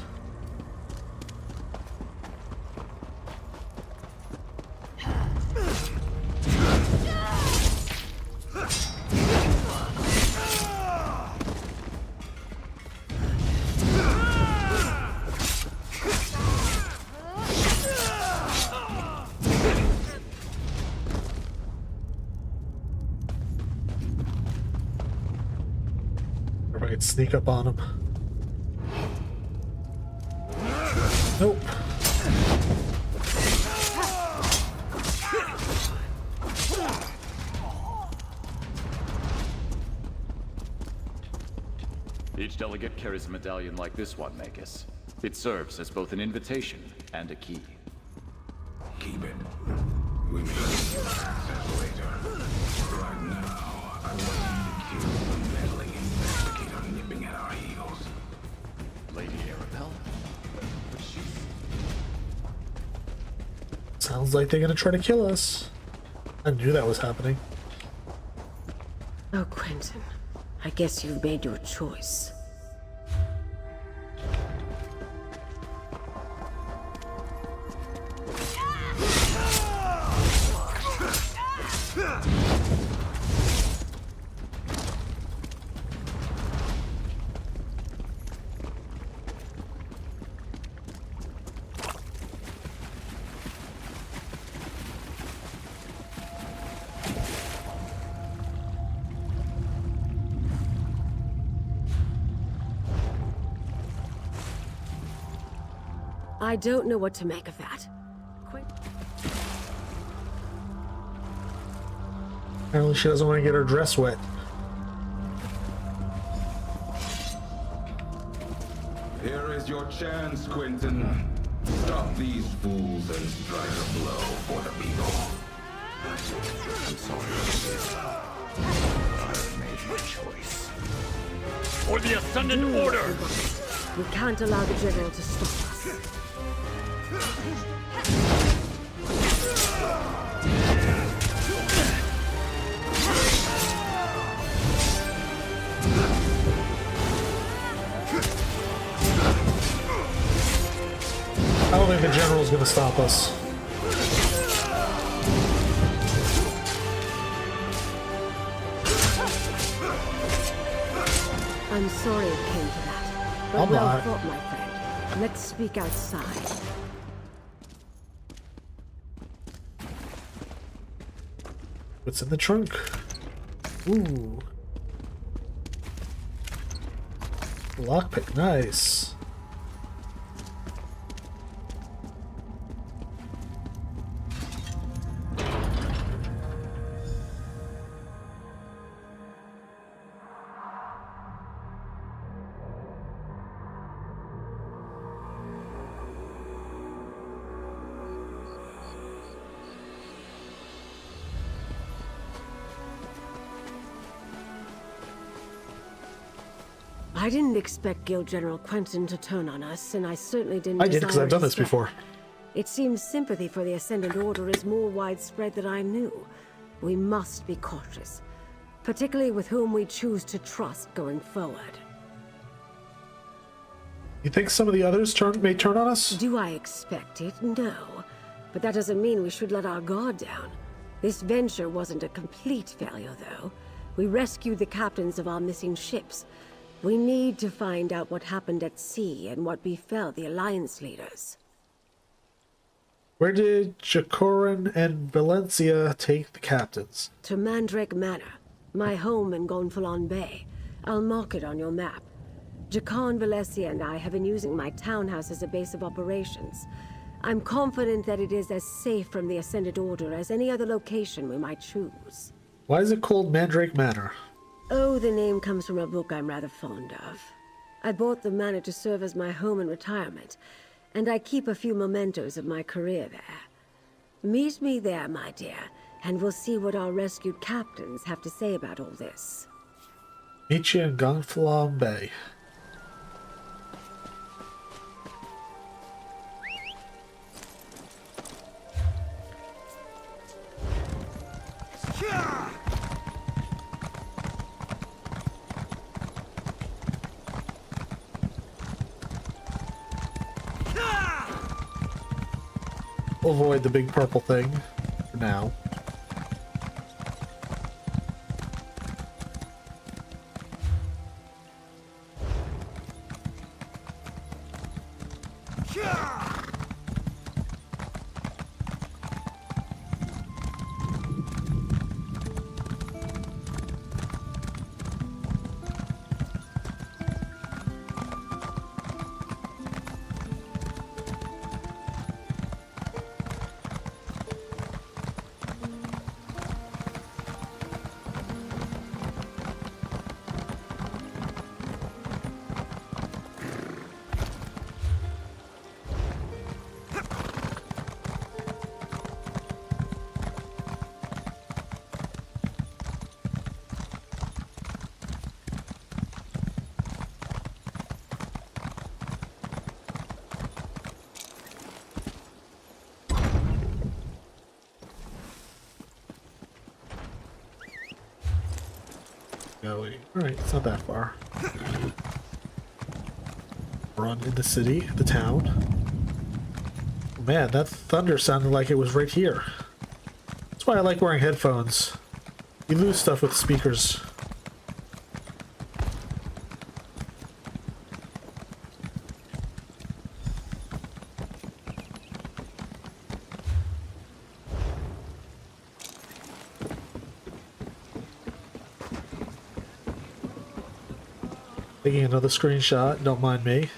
If I could sneak up on him. Nope. Each delegate carries a medallion like this one, Magus. It serves as both an invitation and a key. Keep it. We may need access later. Right now, I want you to kill the meddling investigator nipping at our heels. Lady Arabelle? But she's... Sounds like they're gonna try to kill us. I knew that was happening. Oh, Quentin. I guess you've made your choice. I don't know what to make of that. Apparently she doesn't want to get her dress wet. Here is your chance, Quentin. Stop these fools and strike a blow for the people. I'm sorry. I've made my choice. For the Ascendant Order! We can't allow the General to stop us. I don't think the General's gonna stop us. I'm sorry it came to that. But I'm well not. thought, my friend. Let's speak outside. What's in the trunk? Ooh. Lockpick, nice. I didn't expect Guild General Quentin to turn on us, and I certainly didn't. I did because I've done this before. It seems sympathy for the Ascendant Order is more widespread than I knew. We must be cautious, particularly with whom we choose to trust going forward. You think some of the others may turn on us? Do I expect it? No. But that doesn't mean we should let our guard down. This venture wasn't a complete failure, though. We rescued the captains of our missing ships. We need to find out what happened at sea and what befell the Alliance leaders. Where did Jacorin and Valencia take the captains? To Mandrake Manor, my home in Gonfalon Bay. I'll mark it on your map. Jacan, Valencia, and I have been using my townhouse as a base of operations. I'm confident that it is as safe from the Ascended Order as any other location we might choose. Why is it called Mandrake Manor? Oh, the name comes from a book I'm rather fond of. I bought the manor to serve as my home in retirement, and I keep a few mementos of my career there. Meet me there, my dear, and we'll see what our rescued captains have to say about all this. Meet you in Gonfalon Bay. We'll avoid the big purple thing for now. Alright, it's not that far. We're in the city, the town. Man, that thunder sounded like it was right here. That's why I like wearing headphones. You lose stuff with speakers. Taking another screenshot, don't mind me.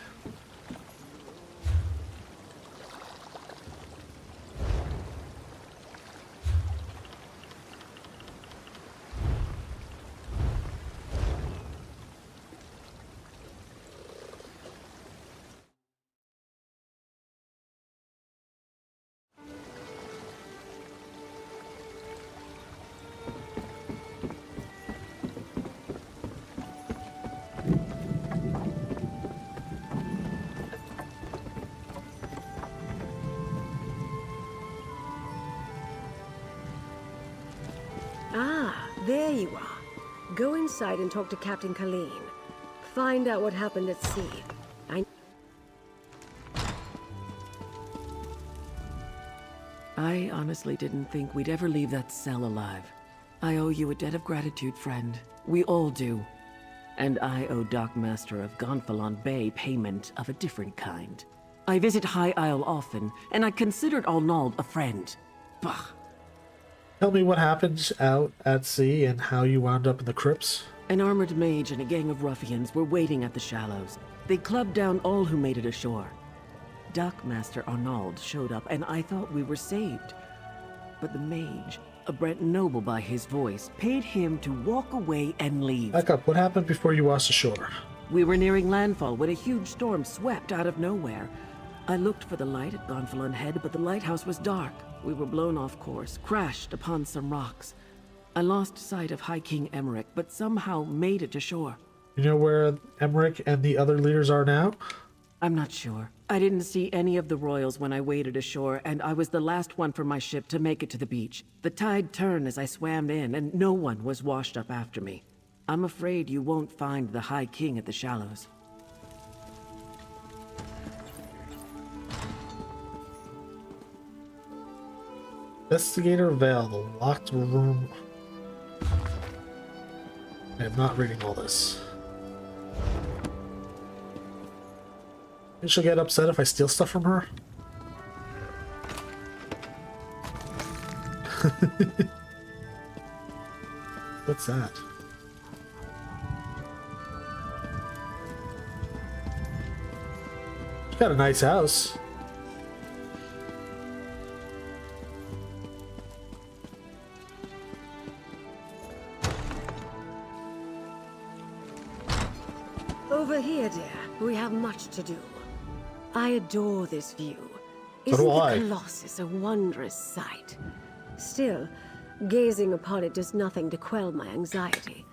Go inside and talk to Captain Colleen. Find out what happened at sea. I honestly didn't think we'd ever leave that cell alive. I owe you a debt of gratitude, friend. We all do. And I owe Dockmaster of Gonfalon Bay payment of a different kind. I visit High Isle often, and I considered Arnauld a friend. Bah. Tell me what happened out at sea and how you wound up in the crypts. An armored mage and a gang of ruffians were waiting at the shallows. They clubbed down all who made it ashore. Dockmaster Arnauld showed up, and I thought we were saved. But the mage, a Brent noble by his voice, paid him to walk away and leave. Back up. What happened before you washed ashore? We were nearing landfall when a huge storm swept out of nowhere. I looked for the light at Gonfalon Head, but the lighthouse was dark. We were blown off course, crashed upon some rocks. I lost sight of High King Emmerich, but somehow made it to shore. You know where Emmerich and the other leaders are now? I'm not sure. I didn't see any of the royals when I waded ashore, and I was the last one from my ship to make it to the beach. The tide turned as I swam in, and no one was washed up after me. I'm afraid you won't find the High King at the shallows. Investigator Vale, the locked room. I am not reading all this. And she'll get upset if I steal stuff from her. What's that? She's got a nice house. Over here, dear. We have much to do. I adore this view. So do I. Isn't the Colossus a wondrous sight? Still, gazing upon it does nothing to quell my anxiety.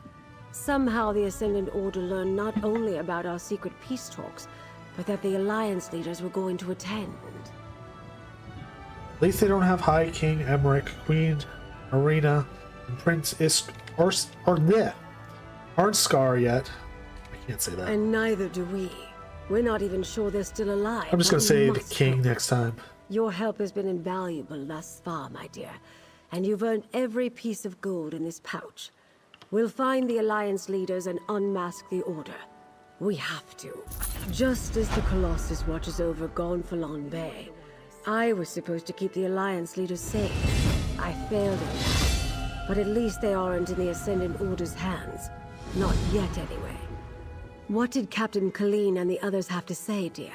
Somehow the Ascendant Order learned not only about our secret peace talks, but that the Alliance leaders were going to attend. At least they don't have High King Emmerich, Queen Arena, and Prince Arnscar yet. I can't say that. And neither do we. We're not even sure they're still alive. I'm just gonna say the king next time. Your help has been invaluable thus far, my dear. And you've earned every piece of gold in this pouch. We'll find the Alliance leaders and unmask the Order. We have to. Just as the Colossus watches over Gonfalon Bay, I was supposed to keep the Alliance leaders safe. I failed in that. But at least they aren't in the Ascendant Order's hands. Not yet, anyway. What did Captain Colleen and the others have to say, dear?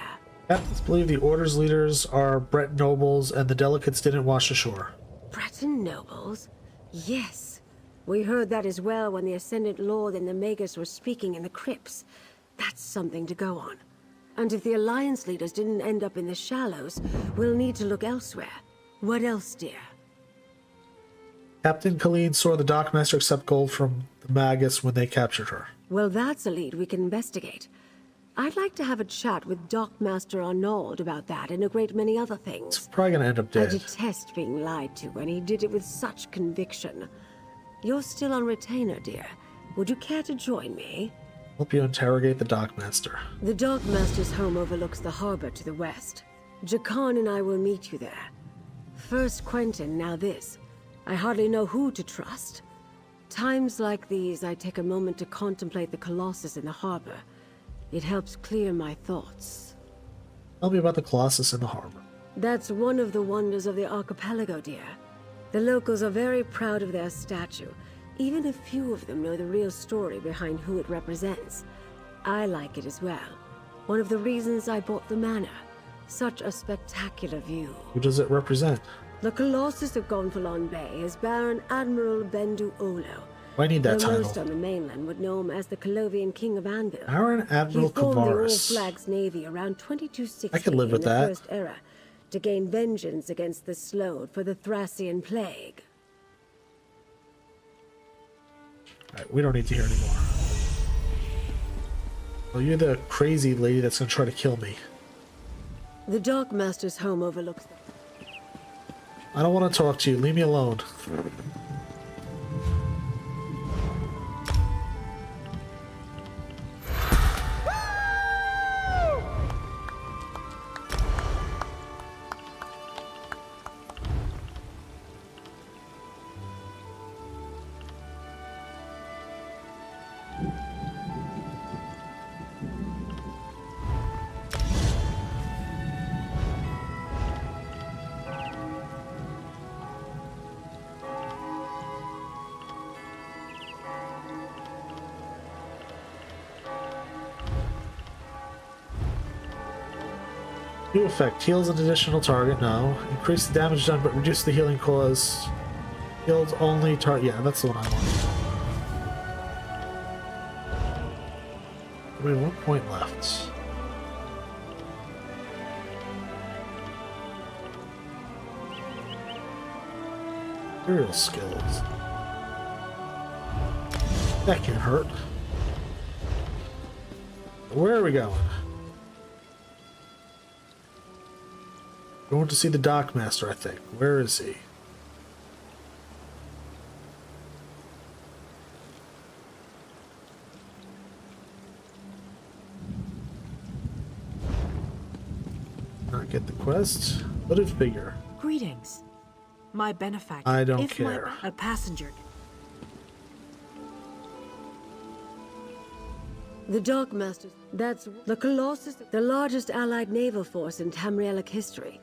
Captains believe the Order's leaders are Breton nobles and the delegates didn't wash ashore. Breton nobles? Yes. We heard that as well when the Ascendant Lord and the Magus were speaking in the crypts. That's something to go on. And if the Alliance leaders didn't end up in the shallows, we'll need to look elsewhere. What else, dear? Captain Colleen saw the Dockmaster accept gold from the Magus when they captured her. Well, that's a lead we can investigate. I'd like to have a chat with Dockmaster Arnauld about that and a great many other things. It's probably gonna end up dead. I detest being lied to, and he did it with such conviction. You're still on retainer, dear. Would you care to join me? Help you interrogate the Dockmaster. The Dockmaster's home overlooks the harbor to the west. Jakan and I will meet you there. First Quentin, now this. I hardly know who to trust. Times like these, I take a moment to contemplate the Colossus in the harbor. It helps clear my thoughts. Tell me about the Colossus in the harbor. That's one of the wonders of the archipelago, dear. The locals are very proud of their statue. Even a few of them know the real story behind who it represents. I like it as well. One of the reasons I bought the manor. Such a spectacular view. Who does it represent? The Colossus of Gonfalon Bay is Baron Admiral Bendu Olo. I need that title. Most on the mainland would know him as the Colovian King of Anvil. Baron Admiral He formed the Kavaruss. All-Flags Navy around 2260 I could live with in the that. First Era to gain vengeance against the Slode for the Thracian Plague. Alright, we don't need to hear anymore. Well, you're the crazy lady that's gonna try to kill me. The Dockmaster's home overlooks the... I don't want to talk to you. Leave me alone. New effect. Heals an additional target. No. Increase the damage done but reduce the healing cause. Heals only target. Yeah, that's the one I want. We have 1 point left. Imperial skills. That can't hurt. Where are we going? Going to see the Dockmaster, I think. Where is he? Not get the quest. Hooded figure. Greetings. My benefactor. I don't if care. A passenger. The Dockmasters, that's the Colossus, the largest allied naval force in Tamrielic history.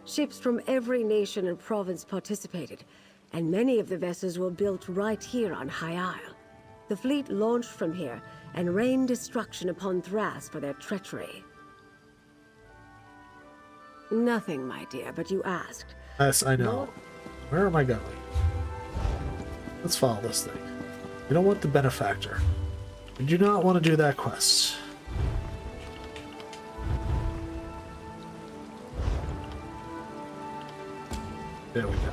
Ships from every nation and province participated, and many of the vessels were built right here on High Isle. The fleet launched from here and rained destruction upon Thras for their treachery. Nothing, my dear, but you asked. Yes, I know. Where am I going? Let's follow this thing. You don't want the benefactor. We do not want to do that quest. There we go.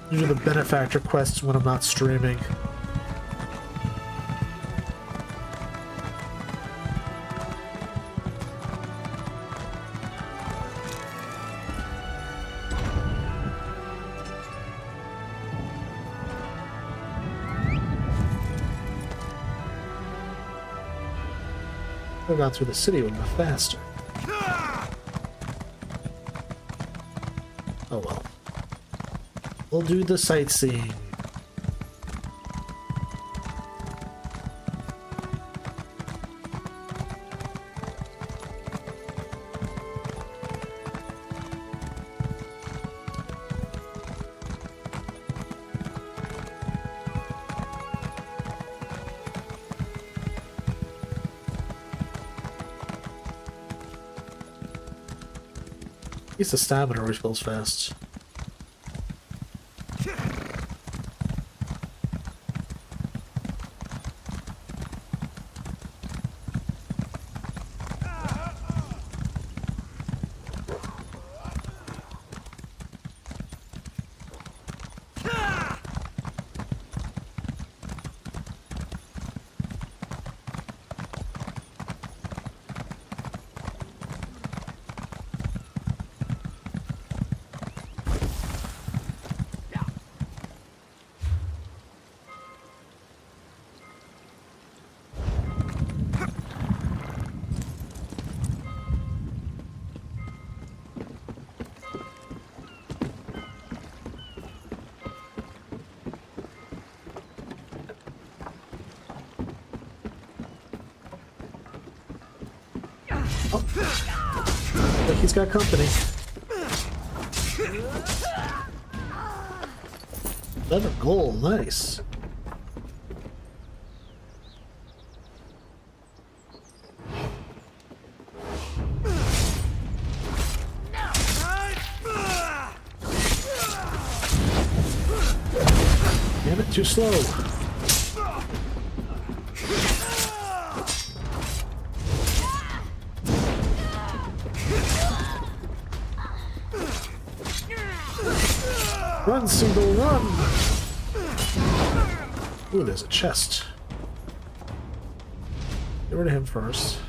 Do the benefactor quests when I'm not streaming. I could have gone through the city a little faster. Oh well. We'll do the sightseeing. At least the stamina refills fast. Look, he's got company. Another goal, nice. Damn it, too slow. Run, single, run! Ooh, there's a chest. Get rid of him first.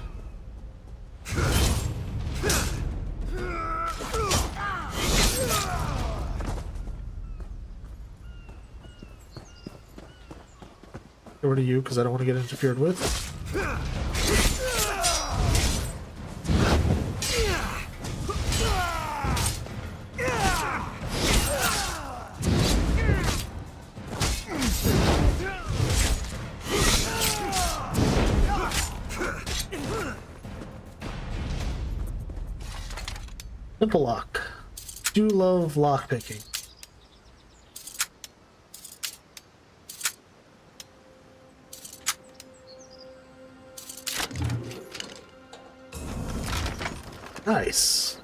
Get rid of you, because I don't want to get interfered with. Simple lock. Do love lock picking. Nice.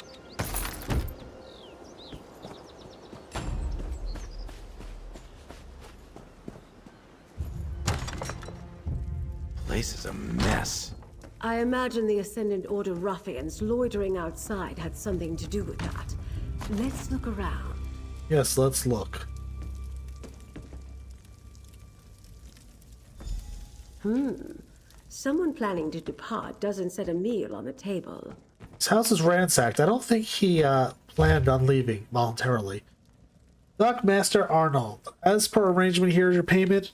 Place is a mess. I imagine the Ascendant Order ruffians loitering outside had something to do with that. Let's look around. Yes, let's look. Someone planning to depart doesn't set a meal on the table. His house is ransacked. I don't think he planned on leaving voluntarily. Dockmaster Arnold, as per arrangement, here is your payment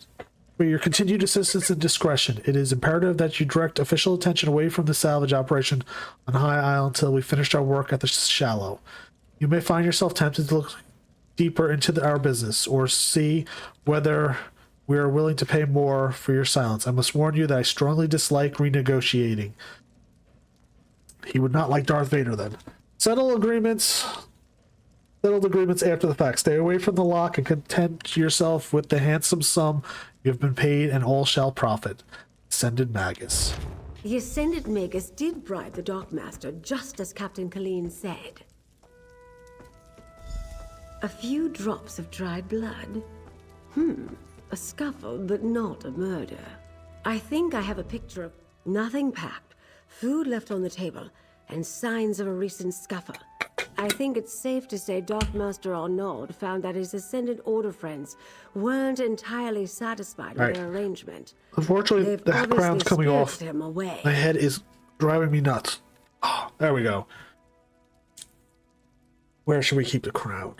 for your continued assistance and discretion. It is imperative that you direct official attention away from the salvage operation on High Isle until we finished our work at the Shallow. You may find yourself tempted to look deeper into our business, or see whether we are willing to pay more for your silence. I must warn you that I strongly dislike renegotiating. He would not like Darth Vader then. Settled agreements after the fact. Stay away from the lock and content yourself with the handsome sum you have been paid, and all shall profit. Ascended Magus. The Ascendant Magus did bribe the Dockmaster, just as Captain Colleen said. A few drops of dried blood. A scuffle, but not a murder. I think I have a picture of nothing packed, food left on the table, and signs of a recent scuffle. I think it's safe to say Dockmaster Arnaud found that his Ascendant Order friends weren't entirely satisfied with their arrangement. Unfortunately, the crown's coming off. Him away. My head is driving me nuts. Oh, there we go. Where should we keep the crown?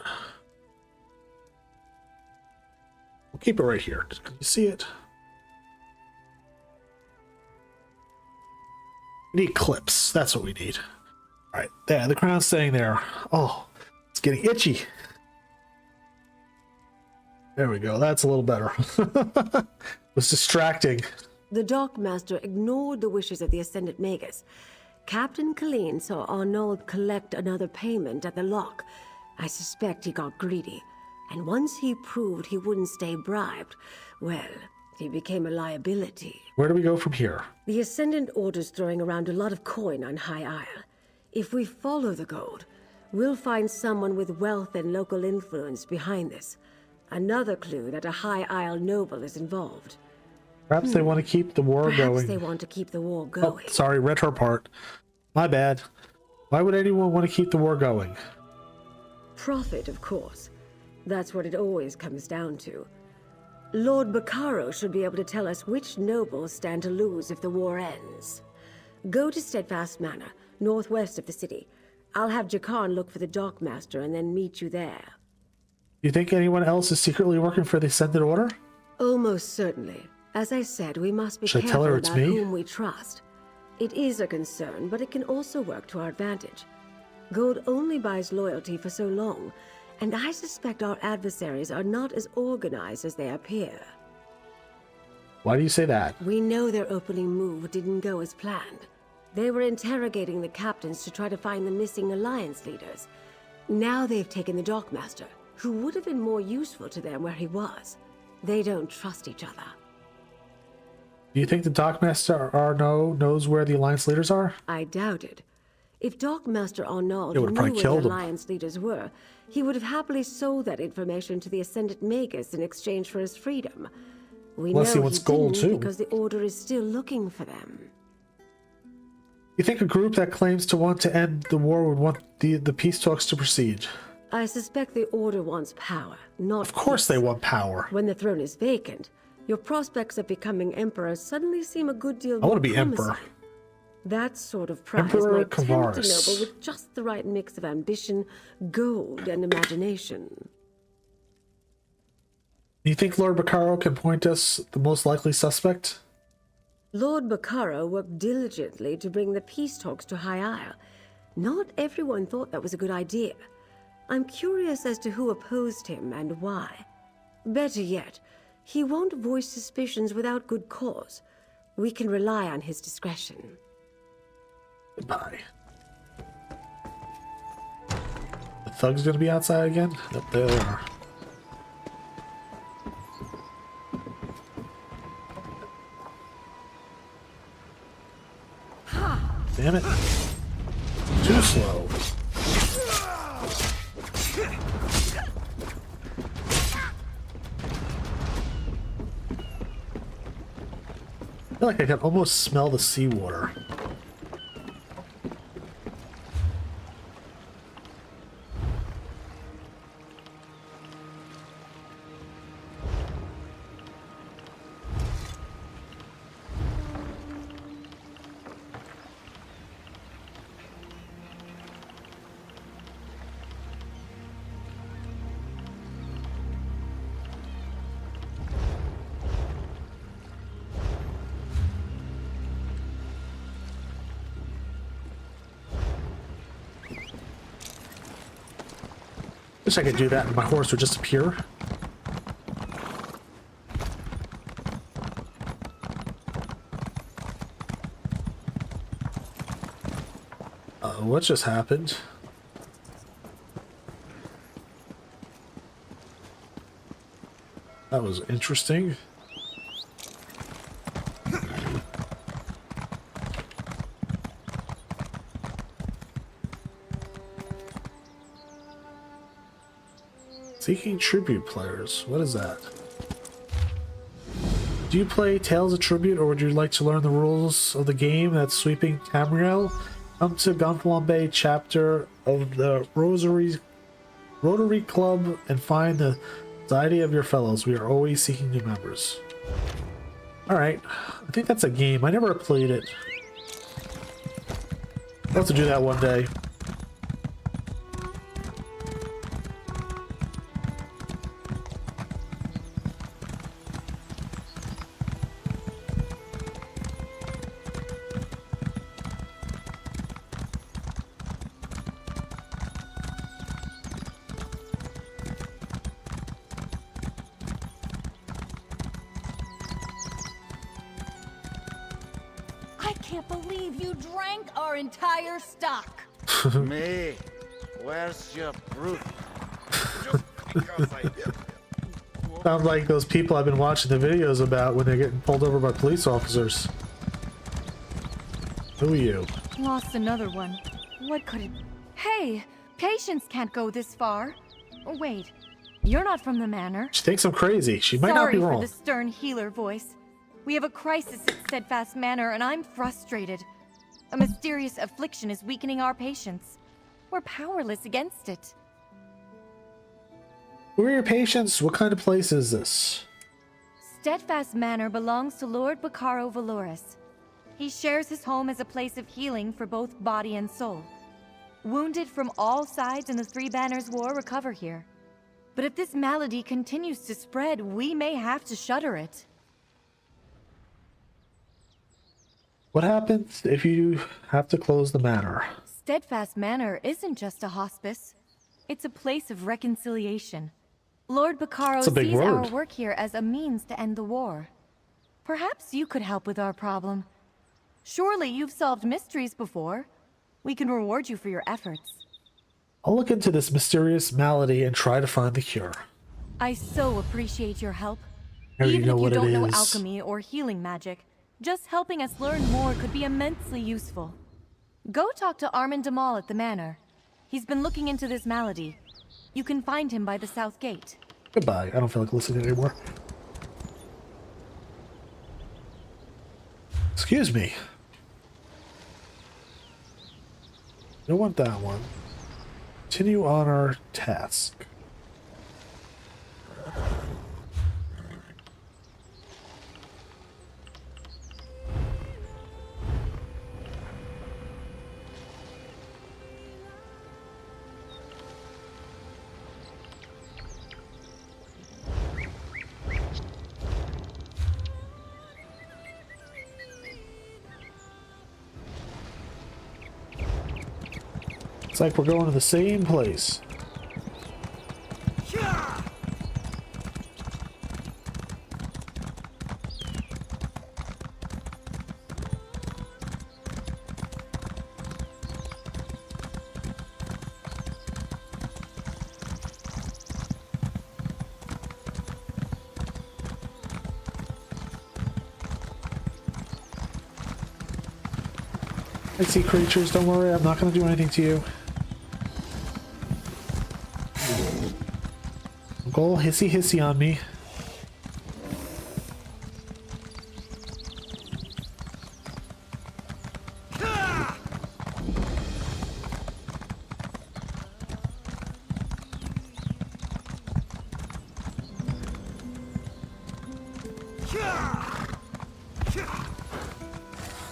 We'll keep it right here. Can you see it? We need clips. That's what we need. All right, there. The crown's staying there. Oh, it's getting itchy. There we go. That's a little better. It was distracting. The Dockmaster ignored the wishes of the Ascendant Magus. Captain Colleen saw Arnold collect another payment at the lock. I suspect he got greedy. And once he proved he wouldn't stay bribed, well, he became a liability. Where do we go from here? The Ascendant Order's throwing around a lot of coin on High Isle. If we follow the gold, we'll find someone with wealth and local influence behind this. Another clue that a High Isle noble is involved. Perhaps they want to keep the war going. Perhaps they want to keep the war going. Oh, sorry, read her part. My bad. Why would anyone want to keep the war going? Profit, of course. That's what it always comes down to. Lord Baccaro should be able to tell us which nobles stand to lose if the war ends. Go to Steadfast Manor, northwest of the city. I'll have Jakarn look for the Dockmaster and then meet you there. You think anyone else is secretly working for the Ascended Order? Almost certainly. As I said, we must be Should I tell careful her it's about me? whom we trust. It is a concern, but it can also work to our advantage. Gold only buys loyalty for so long, and I suspect our adversaries are not as organized as they appear. Why do you say that? We know their opening move didn't go as planned. They were interrogating the captains to try to find the missing Alliance leaders. Now they've taken the Dockmaster, who would have been more useful to them where he was. They don't trust each other. Do you think the Dockmaster Arnaud knows where the Alliance leaders are? I doubt it. If Dockmaster Arnaud It knew would've where probably the killed him. Alliance leaders were, he would have happily sold that information to the Ascendant Magus in exchange for his freedom. We Unless he know wants he gold, didn't too. because the Order is still looking for them. You think a group that claims to want to end the war would want the peace talks to proceed? I suspect the Order wants power, not Of course they want power. When the throne is vacant, your prospects of becoming Emperor suddenly seem a good deal I more want to be promising. Emperor. That sort of prize Emperor might tempt a Kavaruss. noble with just the right mix of ambition, gold, and imagination. Do you think Lord Baccaro can point us the most likely suspect? Lord Baccaro worked diligently to bring the peace talks to High Isle. Not everyone thought that was a good idea. I'm curious as to who opposed him and why. Better yet, he won't voice suspicions without good cause. We can rely on his discretion. Goodbye. The thug's gonna be outside again? Nope, there they are. Damn it. too slow. I feel like I can almost smell the seawater. Wish I could do that and my horse would just appear. What just happened? That was interesting. Seeking tribute players. What is that? Do you play Tales of Tribute, or would you like to learn the rules of the game that's sweeping Tamriel? Come to Gonfalon Bay chapter of the Rotary Club and find the society of your fellows. We are always seeking new members. Alright, I think that's a game. I never played it. I'll have to do that one day. Entire stock. Me, where's your proof? Sounds like those people I've been watching the videos about when they're getting pulled over by police officers. Who are you? Lost another one. What could it... Hey, patience can't go this far. Oh, wait, you're not from the manor. She thinks I'm crazy. She might not be wrong. Sorry for the stern healer voice. We have a crisis at Steadfast Manor and I'm frustrated. A mysterious affliction is weakening our patience. We're powerless against it. Who are your patients? What kind of place is this? Steadfast Manor belongs to Lord Bacaro Valores. He shares his home as a place of healing for both body and soul. Wounded from all sides in the Three Banners War recover here. But if this malady continues to spread, we may have to shutter it. What happens if you have to close the manor? Steadfast Manor isn't just a hospice. It's a place of reconciliation. Lord Bacaro sees our work here as a means to end the war. Perhaps you could help with our problem. Surely you've solved mysteries before. We can reward you for your efforts. I'll look into this mysterious malady and try to find the cure. I so appreciate your help. Even if you don't know alchemy or healing magic, just helping us learn more could be immensely useful. Go talk to Armand Damal at the manor. He's been looking into this malady. You can find him by the south gate. Goodbye. I don't feel like listening anymore. Excuse me. Don't want that one. Continue on our task. It's like we're going to the same place. I see creatures, don't worry, I'm not gonna do anything to you. Don't go all hissy hissy on me.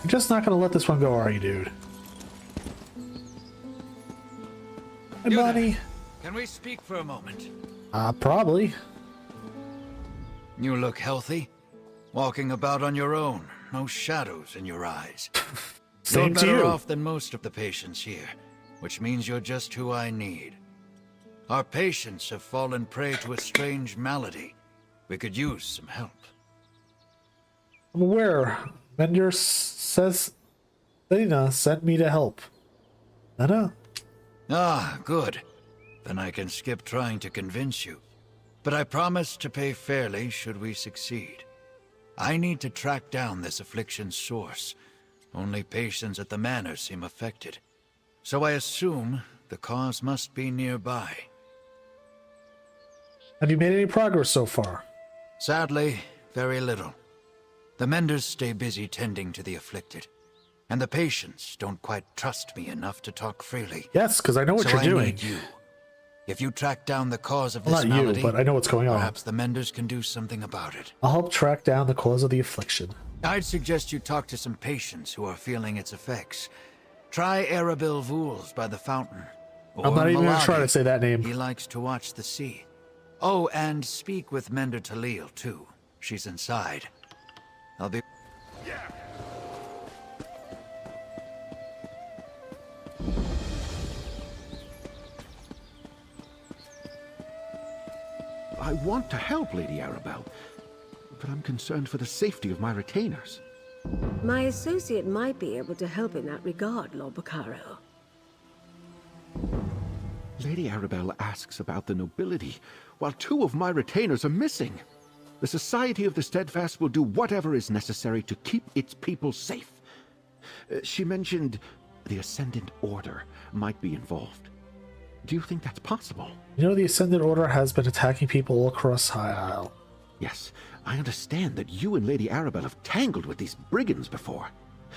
You're just not gonna let this one go, are you, dude? Hey, buddy. Can we speak for a moment? Probably. You look healthy. Walking about on your own. No shadows in your eyes. Same You're to better you. off than most of the patients here, which means you're just who I need. Our patients have fallen prey to a strange malady. We could use some help. I'm aware. Vendor says Lena sent me to help. Lena? Ah, good. Then I can skip trying to convince you. But I promise to pay fairly should we succeed. I need to track down this affliction's source. Only patients at the manor seem affected. So I assume the cause must be nearby. Have you made any progress so far? Sadly, very little. The menders stay busy tending to the afflicted, and the patients don't quite trust me enough to talk freely. Yes, because I know what So you're I doing. need you. If you track down the cause of Well, this not you, malady, but I know what's going on. perhaps the menders can do something about it. I'll help track down the cause of the affliction. I'd suggest you talk to some patients who are feeling its effects. Try Arabil Vools by the fountain. I'm not even going to try Malagi. to say that name. He likes to watch the sea. Oh, and speak with Mender Talil, too. She's inside. I'll be... I want to help, Lady Arabelle, but I'm concerned for the safety of my retainers. My associate might be able to help in that regard, Lord Bacaro. Lady Arabelle asks about the nobility, while 2 of my retainers are missing. The Society of the Steadfast will do whatever is necessary to keep its people safe. She mentioned the Ascendant Order might be involved. Do you think that's possible? You know the Ascendant Order has been attacking people all across High Isle. Yes, I understand that you and Lady Arabelle have tangled with these brigands before.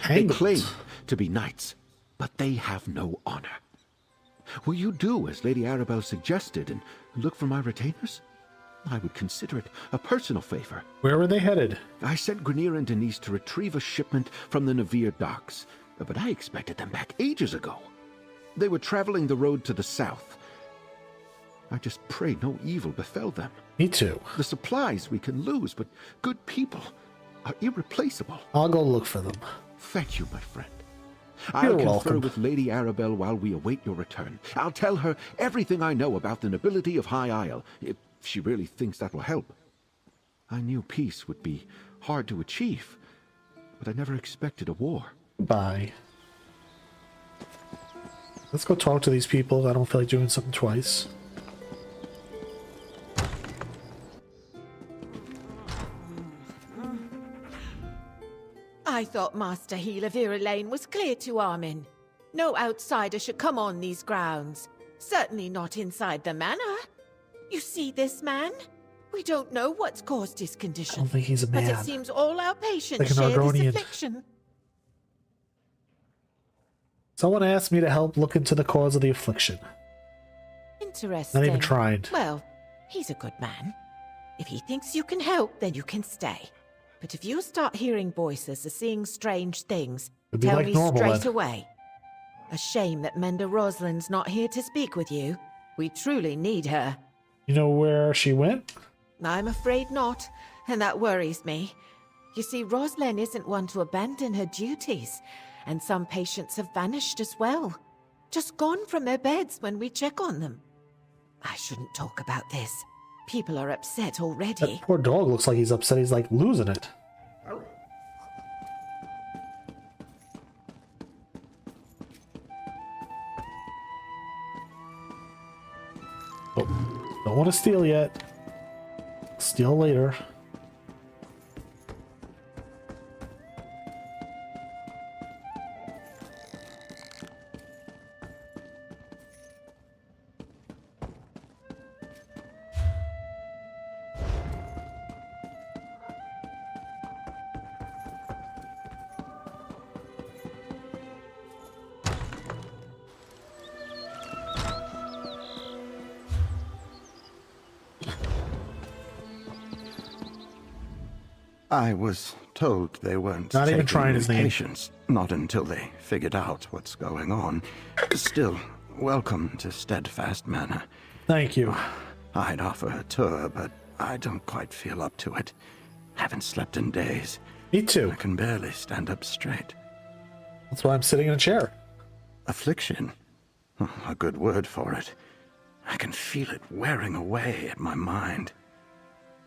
Tangled? They claim to be knights, but they have no honor. Will you do as Lady Arabelle suggested and look for my retainers? I would consider it a personal favor. Where were they headed? I sent Grenier and Denise to retrieve a shipment from the Navir docks, but I expected them back ages ago. They were traveling the road to the south. I just pray no evil befell them. Me too. The supplies we can lose, but good people are irreplaceable. I'll go look for them. Thank you, my friend. You're I'll confer welcome. with Lady Arabelle while we await your return. I'll tell her everything I know about the nobility of High Isle, if she really thinks that will help. I knew peace would be hard to achieve, but I never expected a war. Bye. Let's go talk to these people. I don't feel like doing something twice. I thought Master Healer Vera Lane was clear to Armin. No outsider should come on these grounds. Certainly not inside the manor. You see this man? We don't know what's caused his I condition. don't think he's a But man. it seems all our patients Like an share this Argonian. affliction. Someone asked me to help look into the cause of the affliction. Interesting. Not even tried. Well, he's a good man. If he thinks you can help, then you can stay. But if you start hearing voices or seeing strange things, It'd be tell like me normal straight then. away. A shame that Mender Rosalind's not here to speak with you. We truly need her. You know where she went? I'm afraid not, and that worries me. You see, Rosalind isn't one to abandon her duties, and some patients have vanished as well. Just gone from their beds when we check on them. I shouldn't talk about this. People are upset already. That poor dog looks like he's upset. He's like losing it. Oh, don't want to steal yet. Steal later. I was told they weren't Not even taking trying his name. patients, not until they figured out what's going on. Still, welcome to Steadfast Manor. Thank you. I'd offer a tour, but I don't quite feel up to it. Haven't slept in days. Me too. I can barely stand up straight. That's why I'm sitting in a chair. Affliction? A good word for it. I can feel it wearing away at my mind.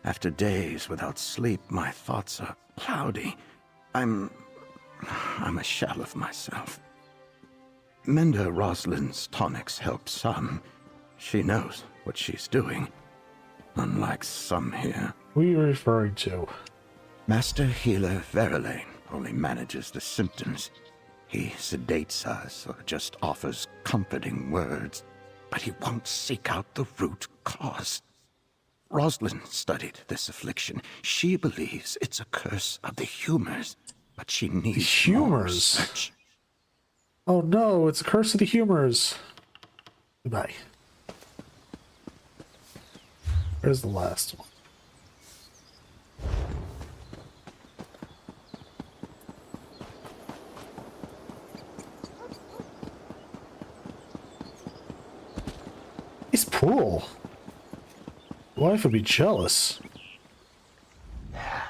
After days without sleep, my thoughts are cloudy. I'm a shell of myself. Mender Rosalind's tonics help some. She knows what she's doing. Unlike some here. Who are you referring to? Master Healer Verlaine only manages the symptoms. He sedates us or just offers comforting words, but he won't seek out the root cause. Rosalind studied this affliction. She believes it's a curse of the humors, but she needs more research. Oh no, it's a curse of the humors. Goodbye. Where's the last one? Nice pool. Wife would be jealous.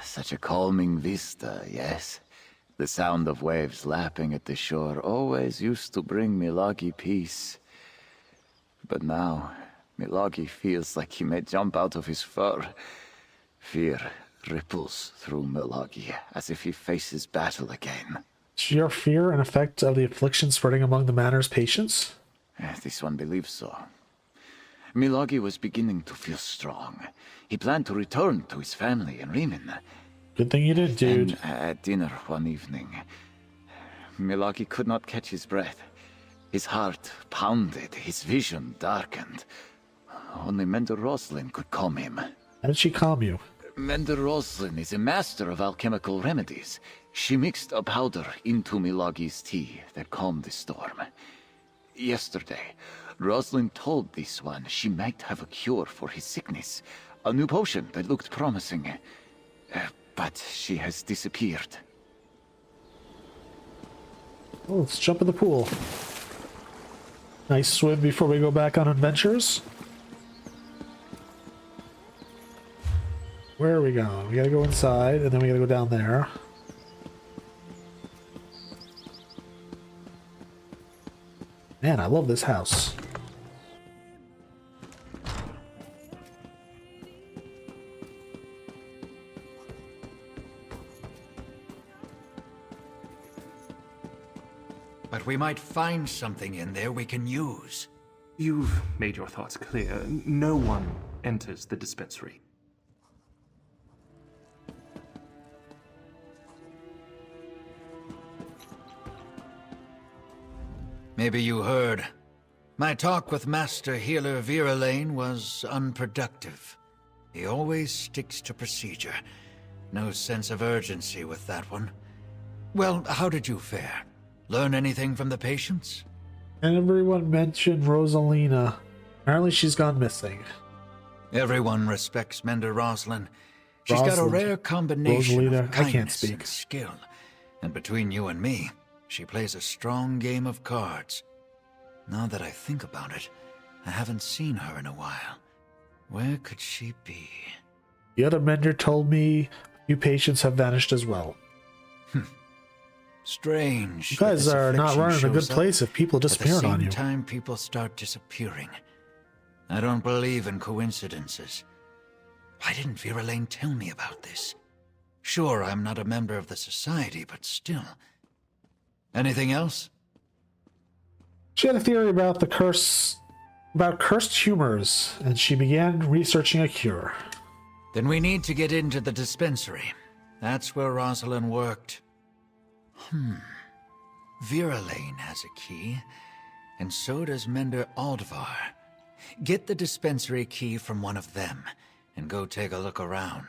Such a calming vista, yes. The sound of waves lapping at the shore always used to bring Milagi peace. But now, Milagi feels like he may jump out of his fur. Fear ripples through Milagi, as if he faces battle again. Is your fear an effect of the affliction spreading among the manor's patients? This one believes so. Milagi was beginning to feel strong. He planned to return to his family in Riemann. Good thing you did, dude. And at dinner one evening, Milagi could not catch his breath. His heart pounded, his vision darkened. Only Mender Roslin could calm him. How did she calm you? Mender Roslin is a master of alchemical remedies. She mixed a powder into Milagi's tea that calmed the storm. Yesterday, Roslin told this one she might have a cure for his sickness. A new potion that looked promising. But she has disappeared. Oh, let's jump in the pool. Nice swim before we go back on adventures. Where are we going? We gotta go inside, and then we gotta go down there. Man, I love this house. But we might find something in there we can use. You've made your thoughts clear. No one enters the dispensary. Maybe you heard. My talk with Master Healer Verlaine was unproductive. He always sticks to procedure. No sense of urgency with that one. Well, how did you fare? Learn anything from the patients? And everyone mentioned Rosalina. Apparently she's gone missing. Everyone respects Mender Roslin. She's got a rare combination Rosalina, of kindness I can't speak. and skill. And between you and me, she plays a strong game of cards. Now that I think about it, I haven't seen her in a while. Where could she be? The other mender told me a few patients have vanished as well. Strange. You guys are not running a good place if people disappearing on you. At the same time, people start disappearing. I don't believe in coincidences. Why didn't Verlaine tell me about this? Sure, I'm not a member of the society, but still. Anything else? She had a theory about the curse, about cursed humors, and she began researching a cure. Then we need to get into the dispensary. That's where Rosalind worked. Verlaine has a key, and so does Mender Aldvar. Get the dispensary key from one of them, and go take a look around.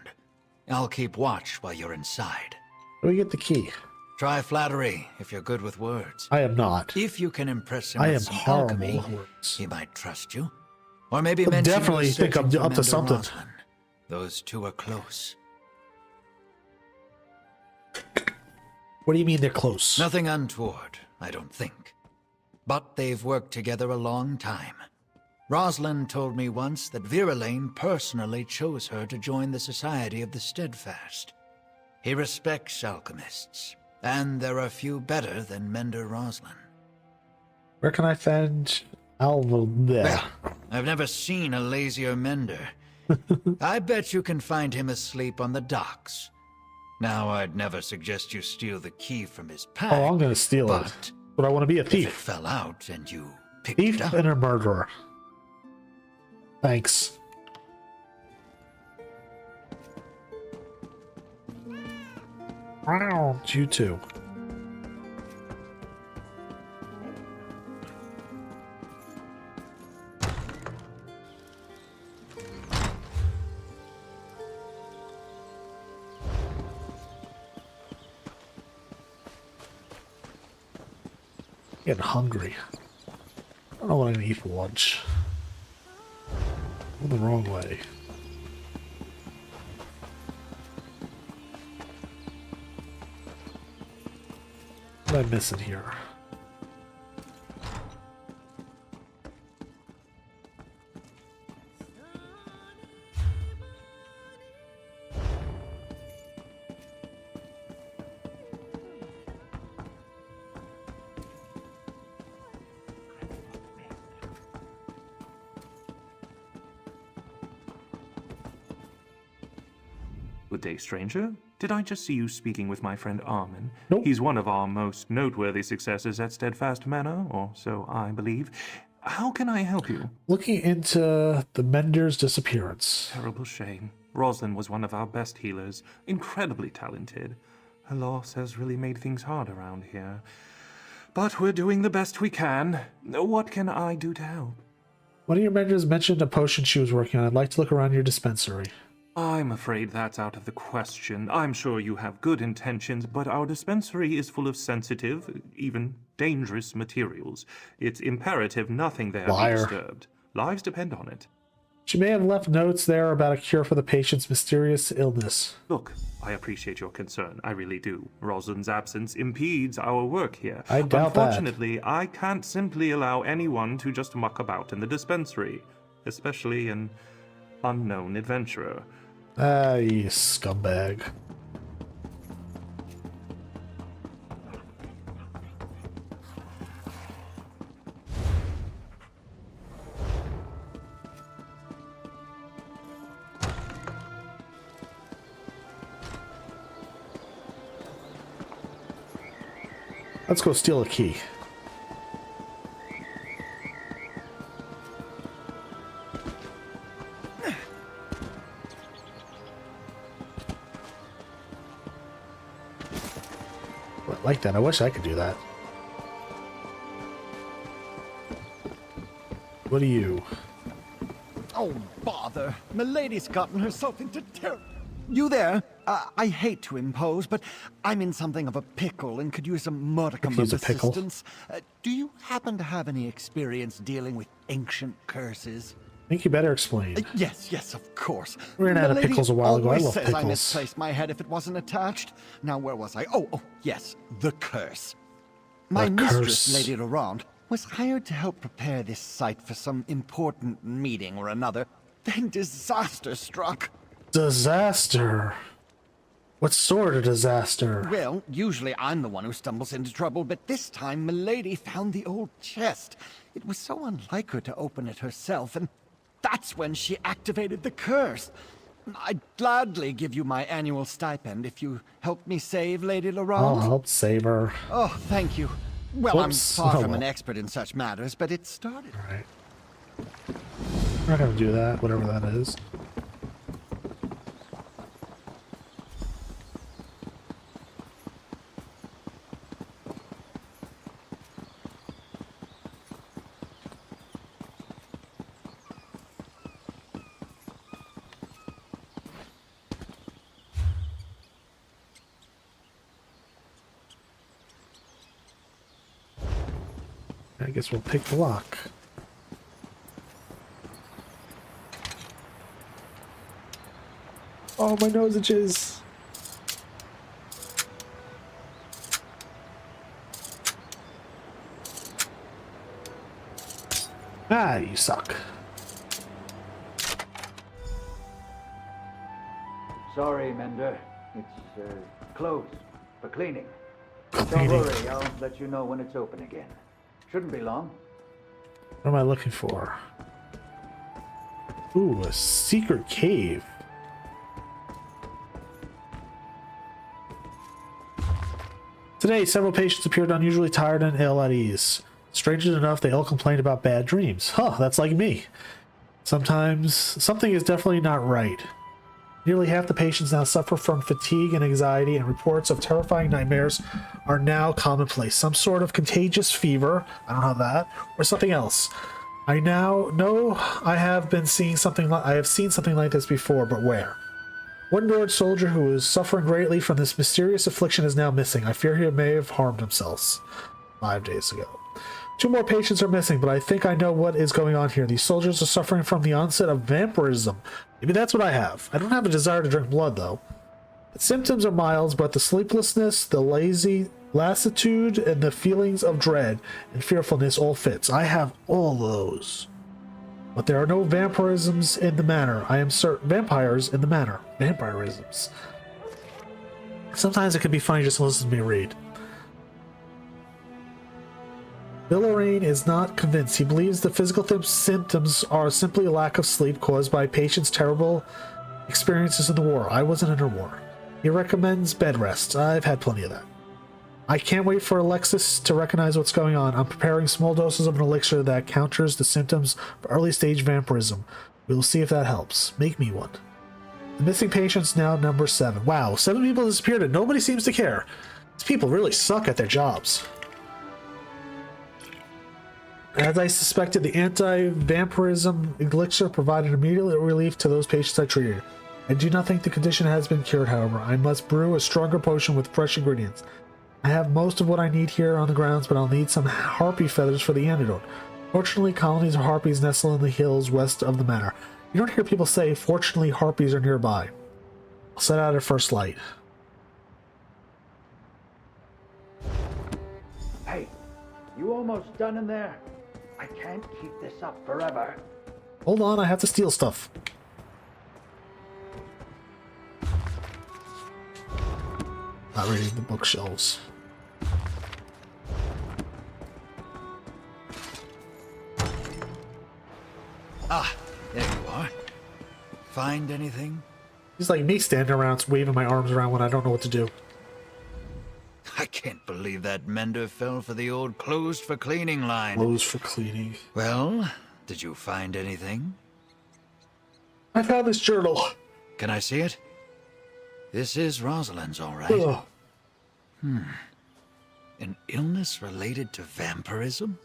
I'll keep watch while you're inside. Where do we get the key? Try flattery, if you're good with words. I am not. If you can impress him I with am some horrible alchemy, with words. he might trust you. Or maybe He'll mention definitely you're think I'm searching for up to Mender something. Roslin. Those two are close. What do you mean they're close? Nothing untoward, I don't think. But they've worked together a long time. Rosalind told me once that Virelane personally chose her to join the Society of the Steadfast. He respects alchemists, and there are few better than Mender Roslin. Where can I find Alva there? Well, I've never seen a lazier mender. I bet you can find him asleep on the docks. Now, I'd never suggest you steal the key from his pack. Oh, I'm gonna steal it. But I want to be a thief. If it fell out and you picked Thief it up. and a murderer. Thanks. Wow, you too. Getting hungry. I don't know what I'm gonna eat for lunch. I'm the wrong way. What am I missing here? Good day, stranger. Did I just see you speaking with my friend Armin? Nope. He's one of our most noteworthy successes at Steadfast Manor, or so I believe. How can I help you? Looking into the Mender's disappearance. Terrible shame. Roslyn was one of our best healers, incredibly talented. Her loss has really made things hard around here. But we're doing the best we can. What can I do to help? One of your Menders mentioned a potion she was working on. I'd like to look around your dispensary. I'm afraid that's out of the question. I'm sure you have good intentions, but our dispensary is full of sensitive, even dangerous materials. It's imperative nothing there be disturbed. Lives depend on it. She may have left notes there about a cure for the patient's mysterious illness. Look, I appreciate your concern. I really do. Rosalind's absence impedes our work here. I doubt that. Unfortunately, I can't simply allow anyone to just muck about in the dispensary, especially an unknown adventurer. Ah, you scumbag. Let's go steal a key. I like that. I wish I could do that. What are you? Oh, bother. Milady's gotten herself into terrible... You there? I hate to impose, but I'm in something of a pickle and could use a modicum of assistance. Do you happen to have any experience dealing with ancient curses? I think you better explain. Yes, of course. We ran out of pickles a while ago. I love says pickles. I misplaced my head if it wasn't attached. Now, where was I? Oh, yes, the curse. My mistress, Lady Laurent, was hired to help prepare this site for some important meeting or another. Then disaster struck. Disaster? What sort of disaster? Well, usually I'm the one who stumbles into trouble, but this time Milady found the old chest. It was so unlike her to open it herself, and that's when she activated the curse. I'd gladly give you my annual stipend if you help me save Lady Laurent. I'll help save her. Oh, thank you. Well, Whoops. I'm far from an expert in such matters, but it started. All right. We're not gonna do that, whatever that is. I guess we'll pick the lock. Oh, my nose itches. Ah, you suck. Sorry, Mender. It's closed for cleaning. Cleaning. Don't worry, I'll let you know when it's open again. Shouldn't be long. What am I looking for? Ooh, a secret cave. Today, several patients appeared unusually tired and ill at ease. Strangely enough, they all complained about bad dreams. Huh, that's like me. Sometimes, something is definitely not right. Nearly half the patients now suffer from fatigue and anxiety, and reports of terrifying nightmares are now commonplace. Some sort of contagious fever, I don't have that, or something else. I now know I have seen something like this before, but where? One Lord soldier who was suffering greatly from this mysterious affliction is now missing. I fear he may have harmed himself 5 days ago. 2 more patients are missing, but I think I know what is going on here. These soldiers are suffering from the onset of vampirism. Maybe that's what I have. I don't have a desire to drink blood, though. The symptoms are mild, but the sleeplessness, the lassitude, and the feelings of dread and fearfulness all fits. I have all those. But there are no vampirisms in the manor. I am certain. Vampires in the manor. Vampirisms. Sometimes it can be funny just to listen to me read. Billarain is not convinced. He believes the physical symptoms are simply a lack of sleep caused by patients' terrible experiences in the war. I wasn't in a war. He recommends bed rest. I've had plenty of that. I can't wait for Alexis to recognize what's going on. I'm preparing small doses of an elixir that counters the symptoms of early stage vampirism. We will see if that helps. Make me one. The missing patients now number 7. Wow, 7 people disappeared and nobody seems to care. These people really suck at their jobs. As I suspected, the anti-vampirism elixir provided immediate relief to those patients I treated. I do not think the condition has been cured, however. I must brew a stronger potion with fresh ingredients. I have most of what I need here on the grounds, but I'll need some harpy feathers for the antidote. Fortunately, colonies of harpies nestle in the hills west of the manor. You don't hear people say, fortunately, harpies are nearby. I'll set out at first light. Hey, you almost done in there? I can't keep this up forever. Hold on, I have to steal stuff. Not reading the bookshelves. Ah, there you are. Find anything? He's like me standing around waving my arms around when I don't know what to do. I can't believe that Mender fell for the old closed for cleaning line. Closed for cleaning. Well, did you find anything? I found this journal. Can I see it? This is Rosalind's, all right. Ugh. An illness related to vampirism?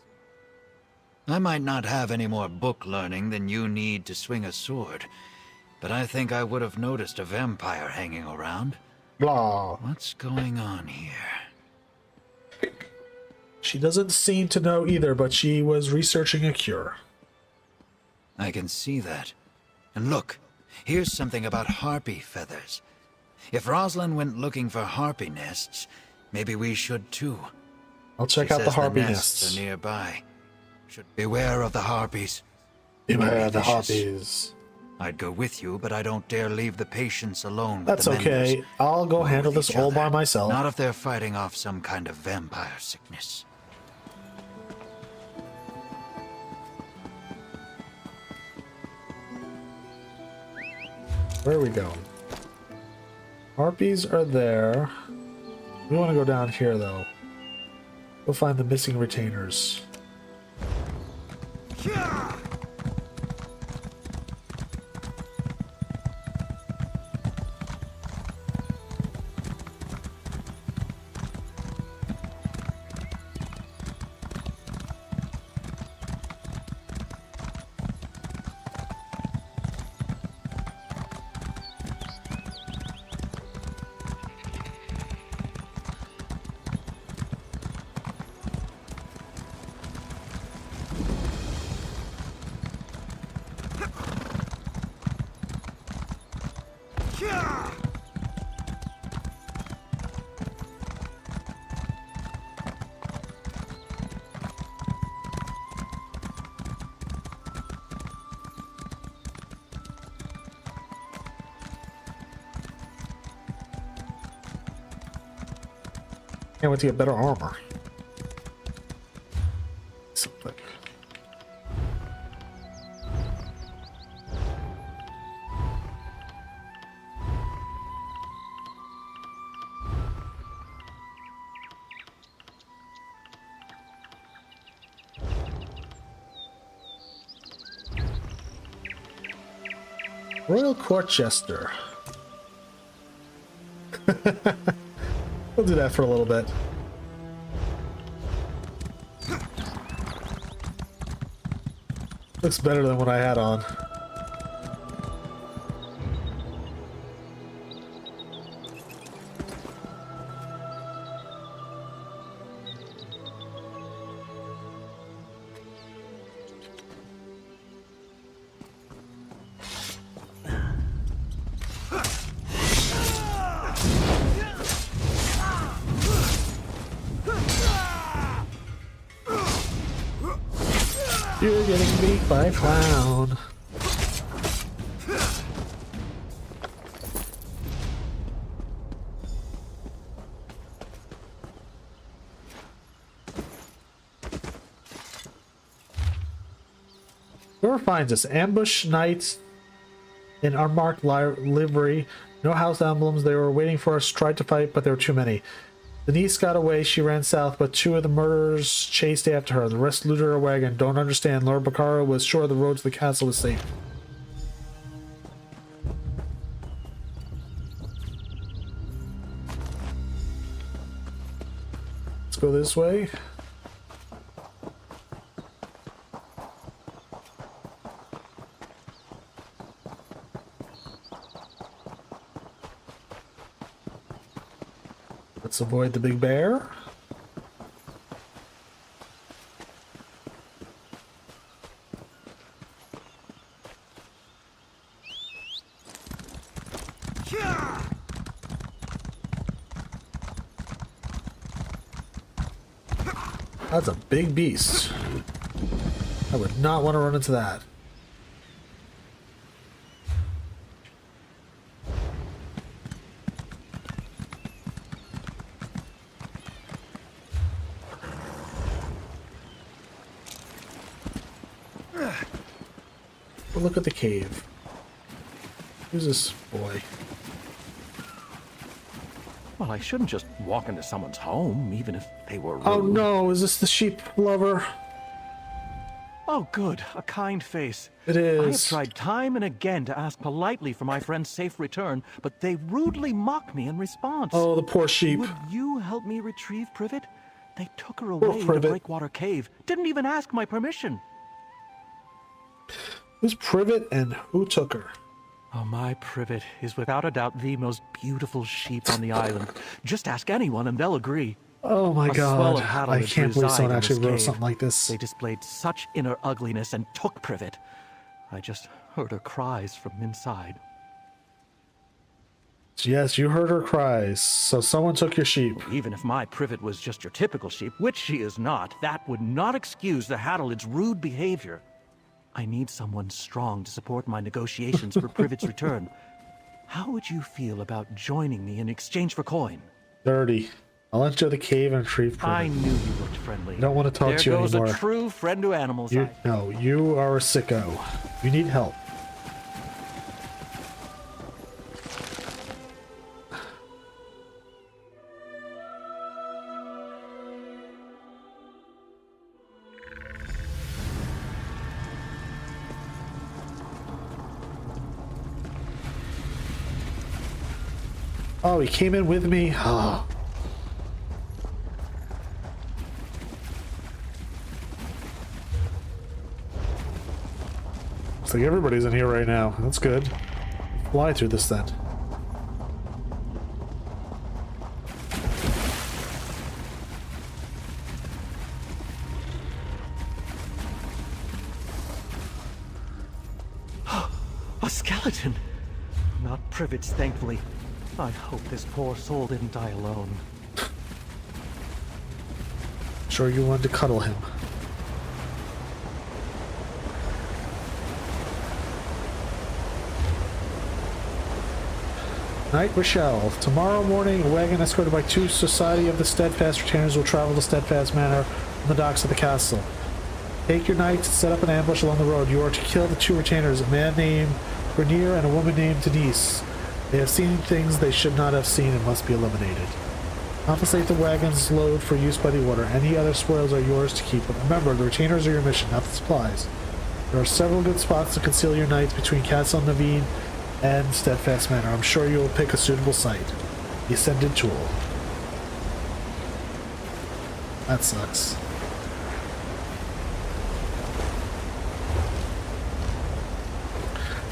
I might not have any more book learning than you need to swing a sword, but I think I would have noticed a vampire hanging around. Blah. What's going on here? She doesn't seem to know either, but she was researching a cure. I can see that. And look, here's something about harpy feathers. If Rosalind went looking for harpy nests, maybe we should too. I'll check out the harpy nests. Are nearby. Should beware of the harpies. Beware of the harpies. I'd go with you, but I don't dare leave the patients alone with That's the okay. Menders. I'll go handle this all by myself. Not if they're fighting off some kind of vampire sickness. Where are we going? Harpies are there. We want to go down here, though. Go find the missing retainers. Can't wait to get better armor. Something. Royal Court Jester. We'll do that for a little bit. Looks better than what I had on. You're getting beat by a clown. Whoever finds us, ambush knights in unmarked livery, no house emblems. They were waiting for us, tried to fight, but there were too many. Denise got away, she ran south, but 2 of the murderers chased after her. The rest looted her wagon. Don't understand. Lord Bacaro was sure the road to the castle was safe. Let's go this way. Let's avoid the big bear. That's a big beast. I would not want to run into that. Look at the cave. Who's this boy? Well, I shouldn't just walk into someone's home, even if they were rude. Oh no, is this the sheep lover? Oh good, a kind face. It is. I have tried time and again to ask politely for my friend's safe return, but they rudely mock me in response. Oh, the poor sheep. Would you help me retrieve Privet? They took her away to Breakwater Cave. Didn't even ask my permission. Who's Privet and who took her? Oh, my Privet is without a doubt the most beautiful sheep on the island. Just ask anyone and they'll agree. Oh my God, I can't believe someone actually wrote something like this. They displayed such inner ugliness and took Privet. I just heard her cries from inside. Yes, you heard her cries, so someone took your sheep. Even if my Privet was just your typical sheep, which she is not, that would not excuse the Haddelids' rude behavior. I need someone strong to support my negotiations for Privet's return. How would you feel about joining me in exchange for coin? Dirty. I'll enter the cave and retrieve Privet. I knew you looked friendly. I don't want to talk to you anymore. There goes a true friend to animals. No, you are a sicko. You need help. Oh, he came in with me? Oh. Looks like everybody's in here right now. That's good. Fly through this then. A skeleton! Not Privet's, thankfully. I hope this poor soul didn't die alone. Sure you wanted to cuddle him. Night, Rochelle. Tomorrow morning, a wagon escorted by 2 Society of the Steadfast retainers will travel to Steadfast Manor on the docks of the castle. Take your knights and set up an ambush along the road. You are to kill the 2 retainers, a man named Grenier and a woman named Denise. They have seen things they should not have seen and must be eliminated. Confiscate the wagon's load for use by the order. Any other spoils are yours to keep. But remember, the retainers are your mission, not the supplies. There are several good spots to conceal your knights between Castle Naveen and Steadfast Manor. I'm sure you will pick a suitable site. The Ascended Tool. That sucks.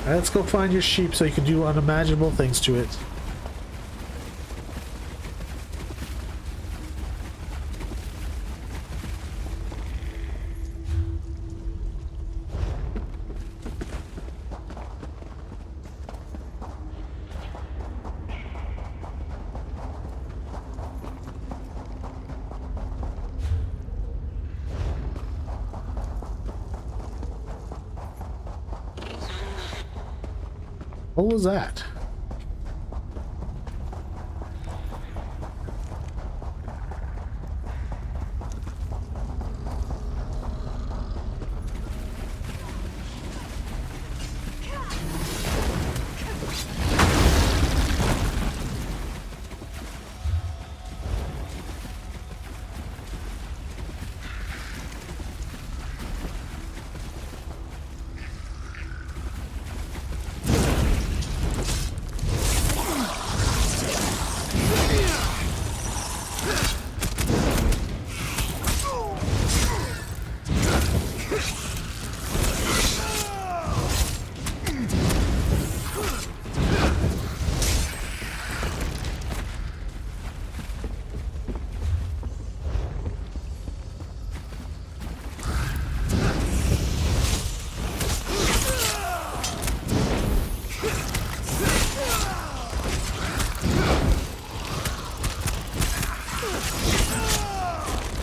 Alright, let's go find your sheep so you can do unimaginable things to it. What was that?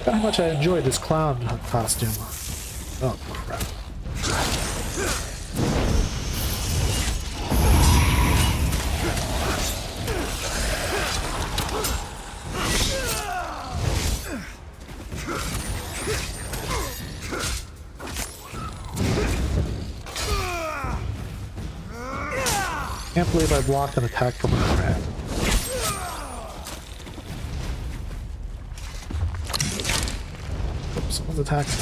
How much I enjoyed this clown costume. Oh crap. Can't believe I blocked an attack from a crab. Someone's attacking.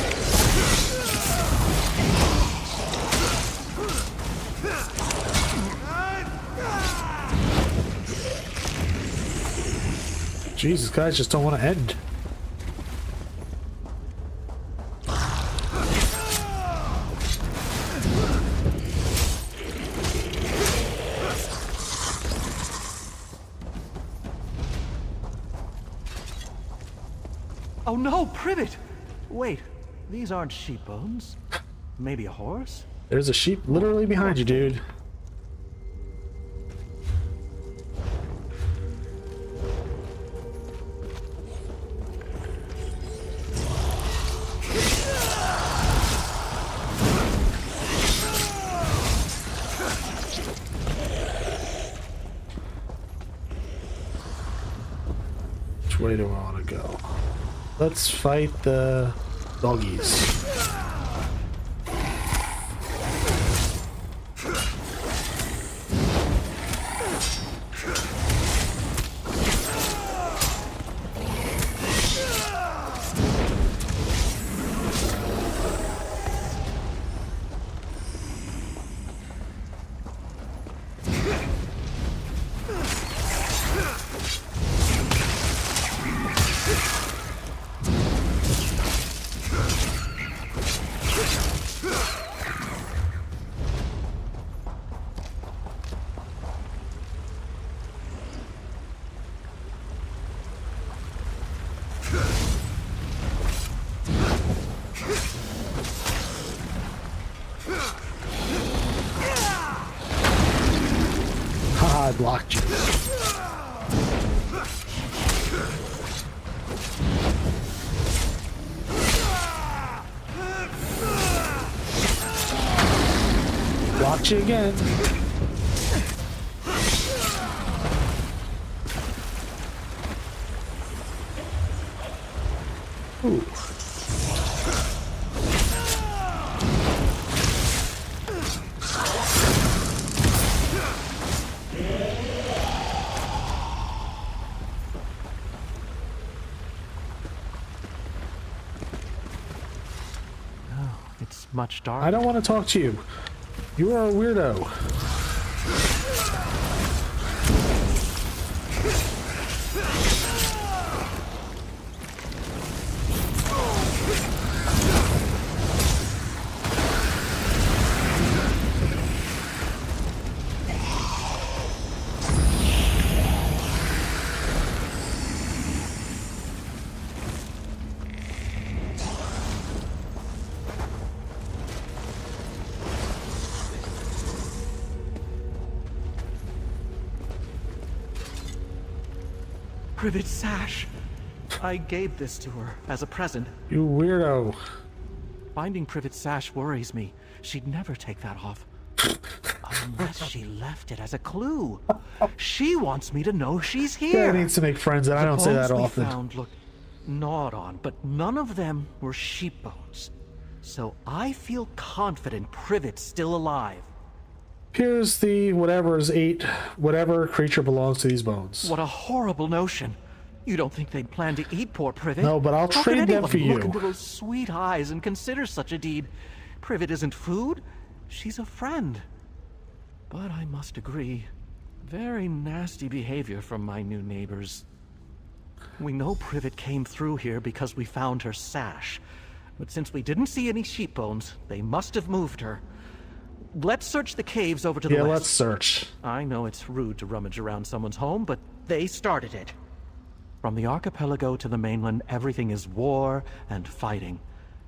Jesus, guys just don't want to end. Oh no, Privet! Wait, these aren't sheep bones. Maybe a horse? There's a sheep literally behind you, dude. Which way do I want to go? Let's fight the doggies. I blocked you. Blocked you again. Ooh. It's much darker. I don't want to talk to you. You are a weirdo. Privet's sash. I gave this to her as a present. You weirdo. Finding Privet's sash worries me. She'd never take that off. Unless she left it as a clue. She wants me to know she's here. Yeah, needs to make friends, and I don't say that often. The bones we found looked gnawed on, but none of them were sheep bones. So I feel confident Privet's still alive. Here's the whatever creature belongs to these bones. What a horrible notion. You don't think they'd plan to eat poor Privet? No, but I'll trade them for you. Look into those sweet eyes and consider such a deed. Privet isn't food. She's a friend. But I must agree, very nasty behavior from my new neighbors. We know Privet came through here because we found her sash. But since we didn't see any sheep bones, they must have moved her. Let's search the caves over to the west. Yeah, let's search. I know it's rude to rummage around someone's home, but they started it. From the archipelago to the mainland, everything is war and fighting.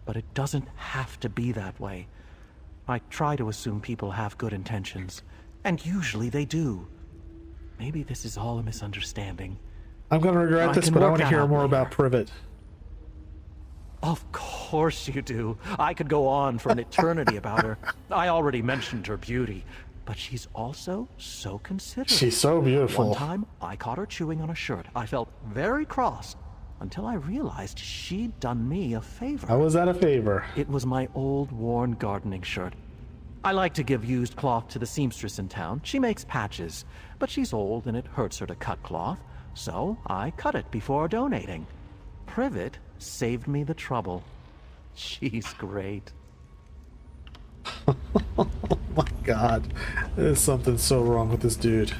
But it doesn't have to be that way. I try to assume people have good intentions, and usually they do. Maybe this is all a misunderstanding. I'm gonna regret this, but I want to hear more about Privet. Of course you do. I could go on for an eternity about her. I already mentioned her beauty, but she's also so considerate. She's so beautiful. One time, I caught her chewing on a shirt. I felt very cross until I realized she'd done me a favor. How was that a favor? It was my old, worn gardening shirt. I like to give used cloth to the seamstress in town. She makes patches, but she's old and it hurts her to cut cloth, so I cut it before donating. Privet saved me the trouble. She's great. Oh my god. There's something so wrong with this dude.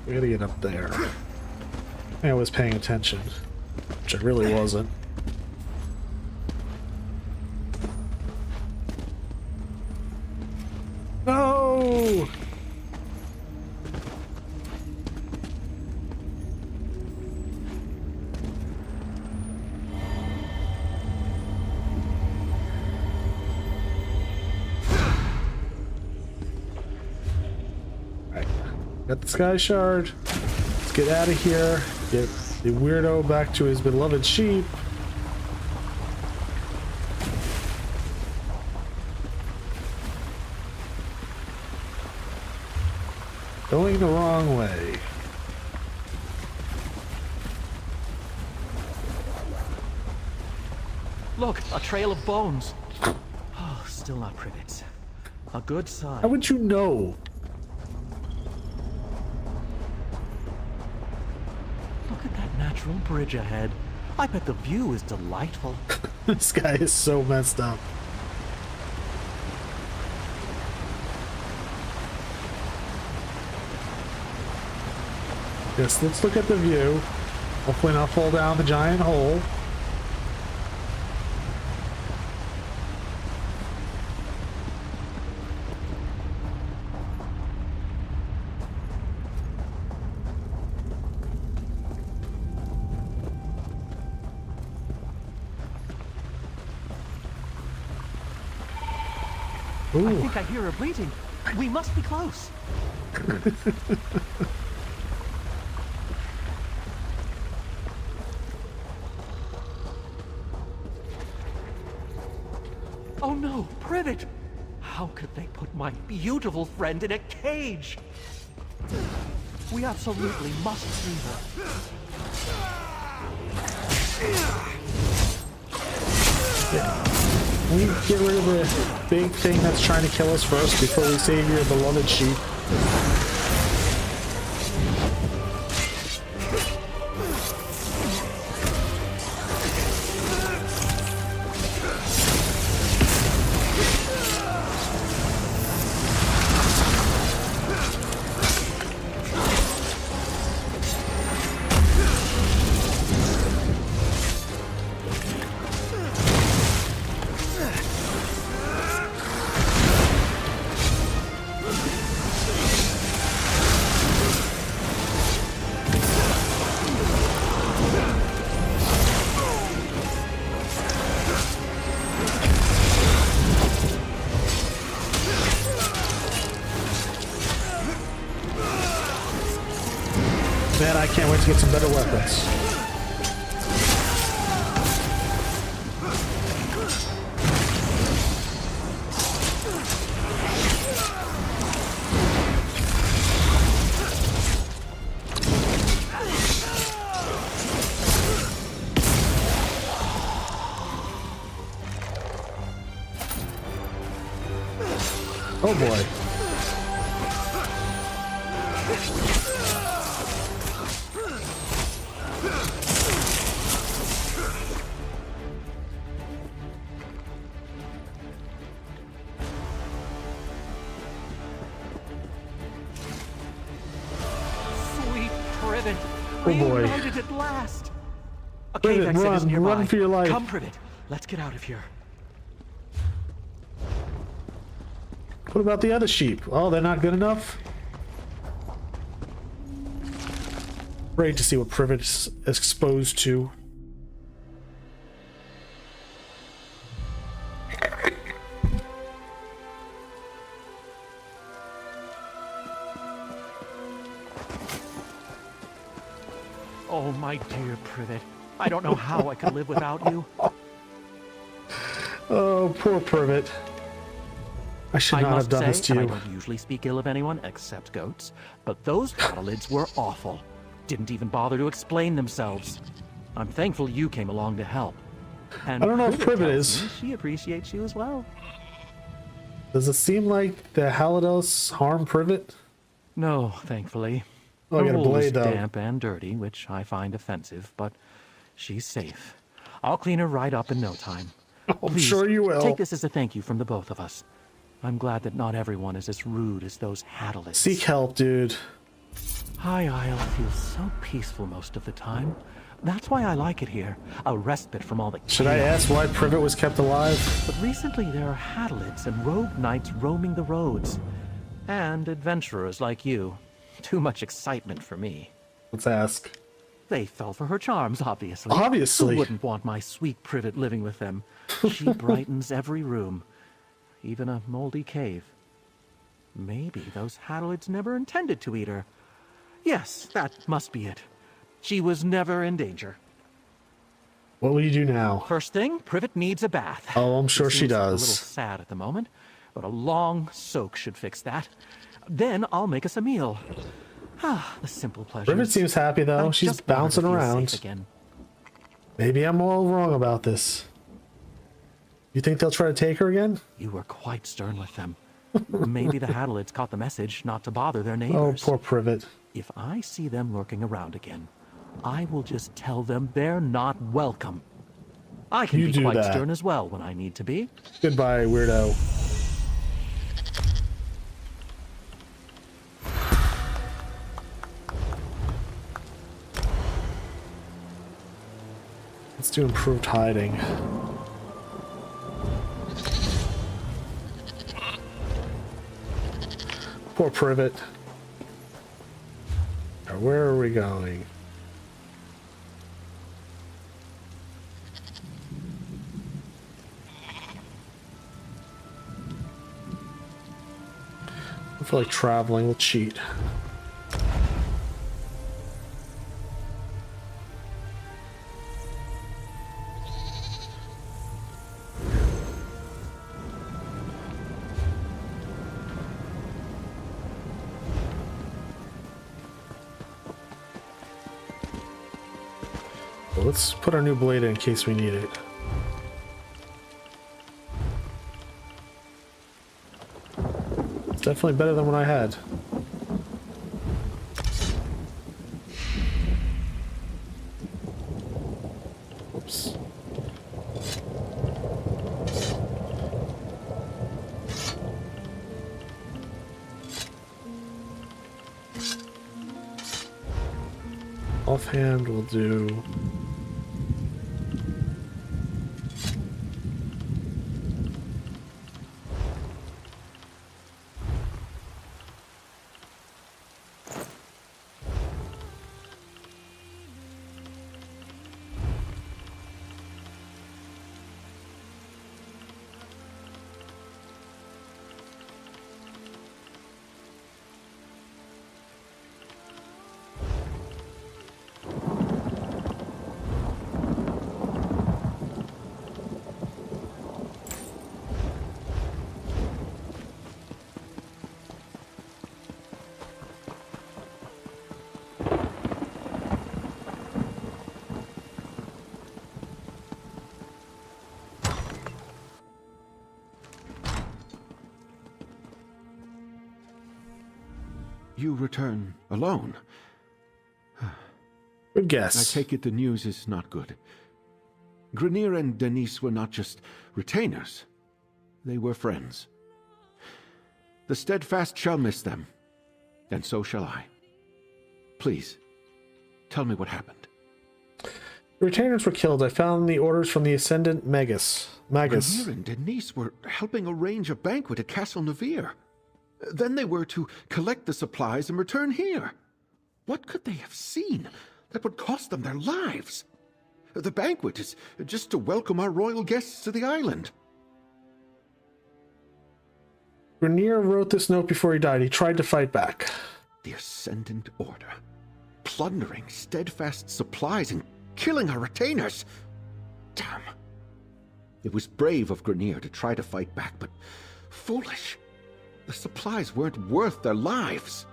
We gotta get up there. I was paying attention, which I really wasn't. No! Got the sky shard. Let's get out of here. Get the weirdo back to his beloved sheep. Going the wrong way. Look, a trail of bones. Oh, still not Privet's. A good sign. How would you know? Look at that natural bridge ahead. I bet the view is delightful. This guy is so messed up. Yes, let's look at the view. Hopefully not fall down the giant hole. Ooh. I think I hear her breathing. We must be close. No, Privet! How could they put my beautiful friend in a cage? We absolutely must free her. Yeah. We get rid of the big thing that's trying to kill us first before we save your beloved sheep. Man, I can't wait to get some better weapons. Oh boy. We boy. united at last. A Privet, cave exit is nearby. run for your life. Come, Privet. Let's get out of here. What about the other sheep? Oh, they're not good enough? Great to see what Privet's exposed to. Oh, my dear Privet. I don't know how I could live without you. Oh, poor Privet. I should not have done this to you. I don't usually speak ill of anyone except goats, but those catalids were awful. Didn't even bother to explain themselves. I'm thankful you came along to help. And I don't know if Privet is. She appreciates you as well. Does it seem like the Halados harm Privet? No, thankfully. Oh, I got a blade, though. Damp and dirty, which I find offensive, but she's safe. I'll clean her right up in no time. I'm sure you will. Take this as a thank you from the both of us. I'm glad that not everyone is as rude as those Hadalids. Seek help, dude. High Isle feels so peaceful most of the time. That's why I like it here. A respite from all the chaos. Should I ask why Privet was kept alive? But recently there are Hadalids and rogue knights roaming the roads. And adventurers like you. Too much excitement for me. Let's ask. They fell for her charms, obviously. Obviously. Who wouldn't want my sweet Privet living with them? She brightens every room. Even a moldy cave. Maybe those Hadalids never intended to eat her. Yes, that must be it. She was never in danger. What will you do now? First thing, Privet needs a bath. Oh, I'm sure she does. A little sad at the moment, but a long soak should fix that. Then I'll make us a meal. Ah, the simple pleasures. Privet seems happy though. She's bouncing around. Maybe I'm all wrong about this. You think they'll try to take her again? You were quite stern with them. Maybe the Hadalids caught the message not to bother their neighbors. Oh, poor Privet. If I see them lurking around again, I will just tell them they're not welcome. I can be quite stern as well when I need to be. Goodbye, weirdo. Let's do improved hiding. Poor Privet. Now, where are we going? I feel like traveling. We'll cheat. let's put our new blade in case we need it. It's definitely better than what I had. Oops. Offhand will do. You return alone? Good guess. I take it the news is not good. Grineer and Denise were not just retainers. They were friends. The Steadfast shall miss them, and so shall I. Please, tell me what happened. The retainers were killed. I found the orders from the Ascendant Magus. Grineer and Denise were helping arrange a banquet at Castle Navir. Then they were to collect the supplies and return here. What could they have seen that would cost them their lives? The banquet is just to welcome our royal guests to the island. Grineer wrote this note before he died. He tried to fight back. The Ascendant Order, plundering Steadfast supplies and killing our retainers. Damn. It was brave of Grineer to try to fight back, but foolish. The supplies weren't worth their lives.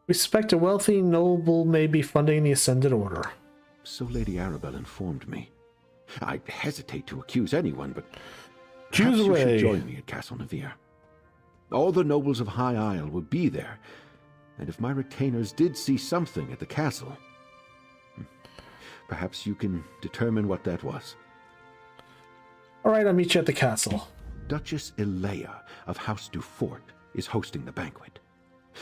We suspect a wealthy noble may be funding the Ascended Order. So Lady Arabelle informed me. I hesitate to accuse anyone, but Choose perhaps you away. should join me at Castle Navir. All the nobles of High Isle will be there, and if my retainers did see something at the castle, perhaps you can determine what that was. All right, I'll meet you at the castle. Duchess Elea of House Dufort is hosting the banquet.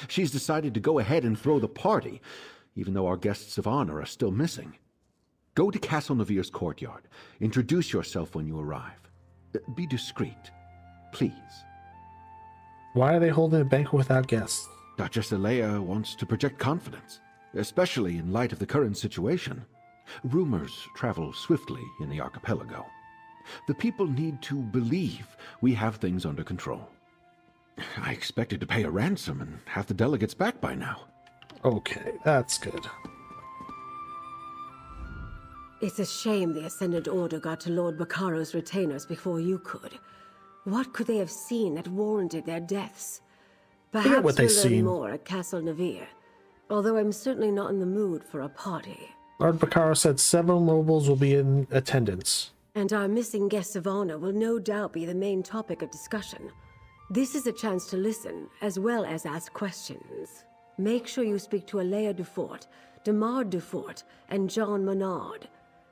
She's decided to go ahead and throw the party, even though our guests of honor are still missing. Go to Castle Navir's courtyard. Introduce yourself when you arrive. Be discreet, please. Why are they holding a banquet without guests? Duchess Elea wants to project confidence, especially in light of the current situation. Rumors travel swiftly in the archipelago. The people need to believe we have things under control. I expected to pay a ransom and have the delegates back by now. Okay, that's good. It's a shame the Ascendant Order got to Lord Bakaro's retainers before you could. What could they have seen that warranted their deaths? Perhaps what they've we'll learn seen. more at Castle Navir, although I'm certainly not in the mood for a party. Lord Bakaro said several nobles will be in attendance. And our missing guests of honor will no doubt be the main topic of discussion. This is a chance to listen, as well as ask questions. Make sure you speak to Elea Dufort, Demar Dufort, and John Menard.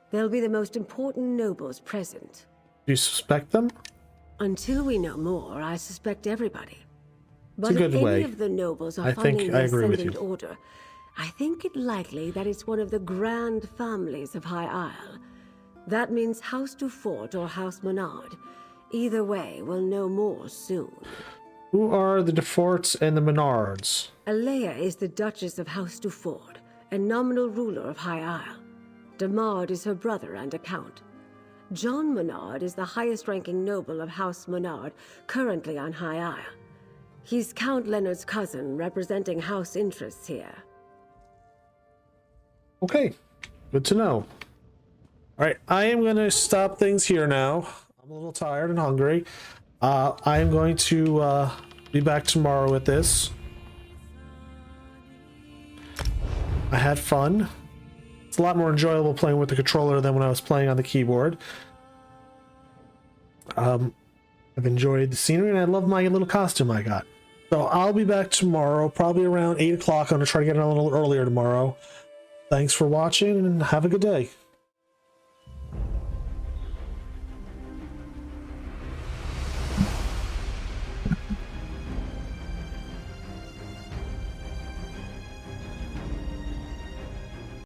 They'll be the most important nobles present. Do you suspect them? Until we know more, I suspect everybody. But It's a good if way. any of the nobles are I funding think the I agree with Ascendant you. Order, I think it likely that it's one of the grand families of High Isle. That means House Dufort or House Menard. Either way, we'll know more soon. Who are the Duforts and the Menards? Elea is the Duchess of House Dufort and nominal ruler of High Isle. Demard is her brother and a count. John Menard is the highest-ranking noble of House Menard, currently on High Isle. He's Count Leonard's cousin, representing house interests here. Okay, good to know. All right, I am going to stop things here now. I'm a little tired and hungry. I am going to be back tomorrow with this. I had fun. It's a lot more enjoyable playing with the controller than when I was playing on the keyboard. I've enjoyed the scenery, and I love my little costume I got. So I'll be back tomorrow, probably around 8 o'clock. I'm going to try to get it a little earlier tomorrow. Thanks for watching, and have a good day.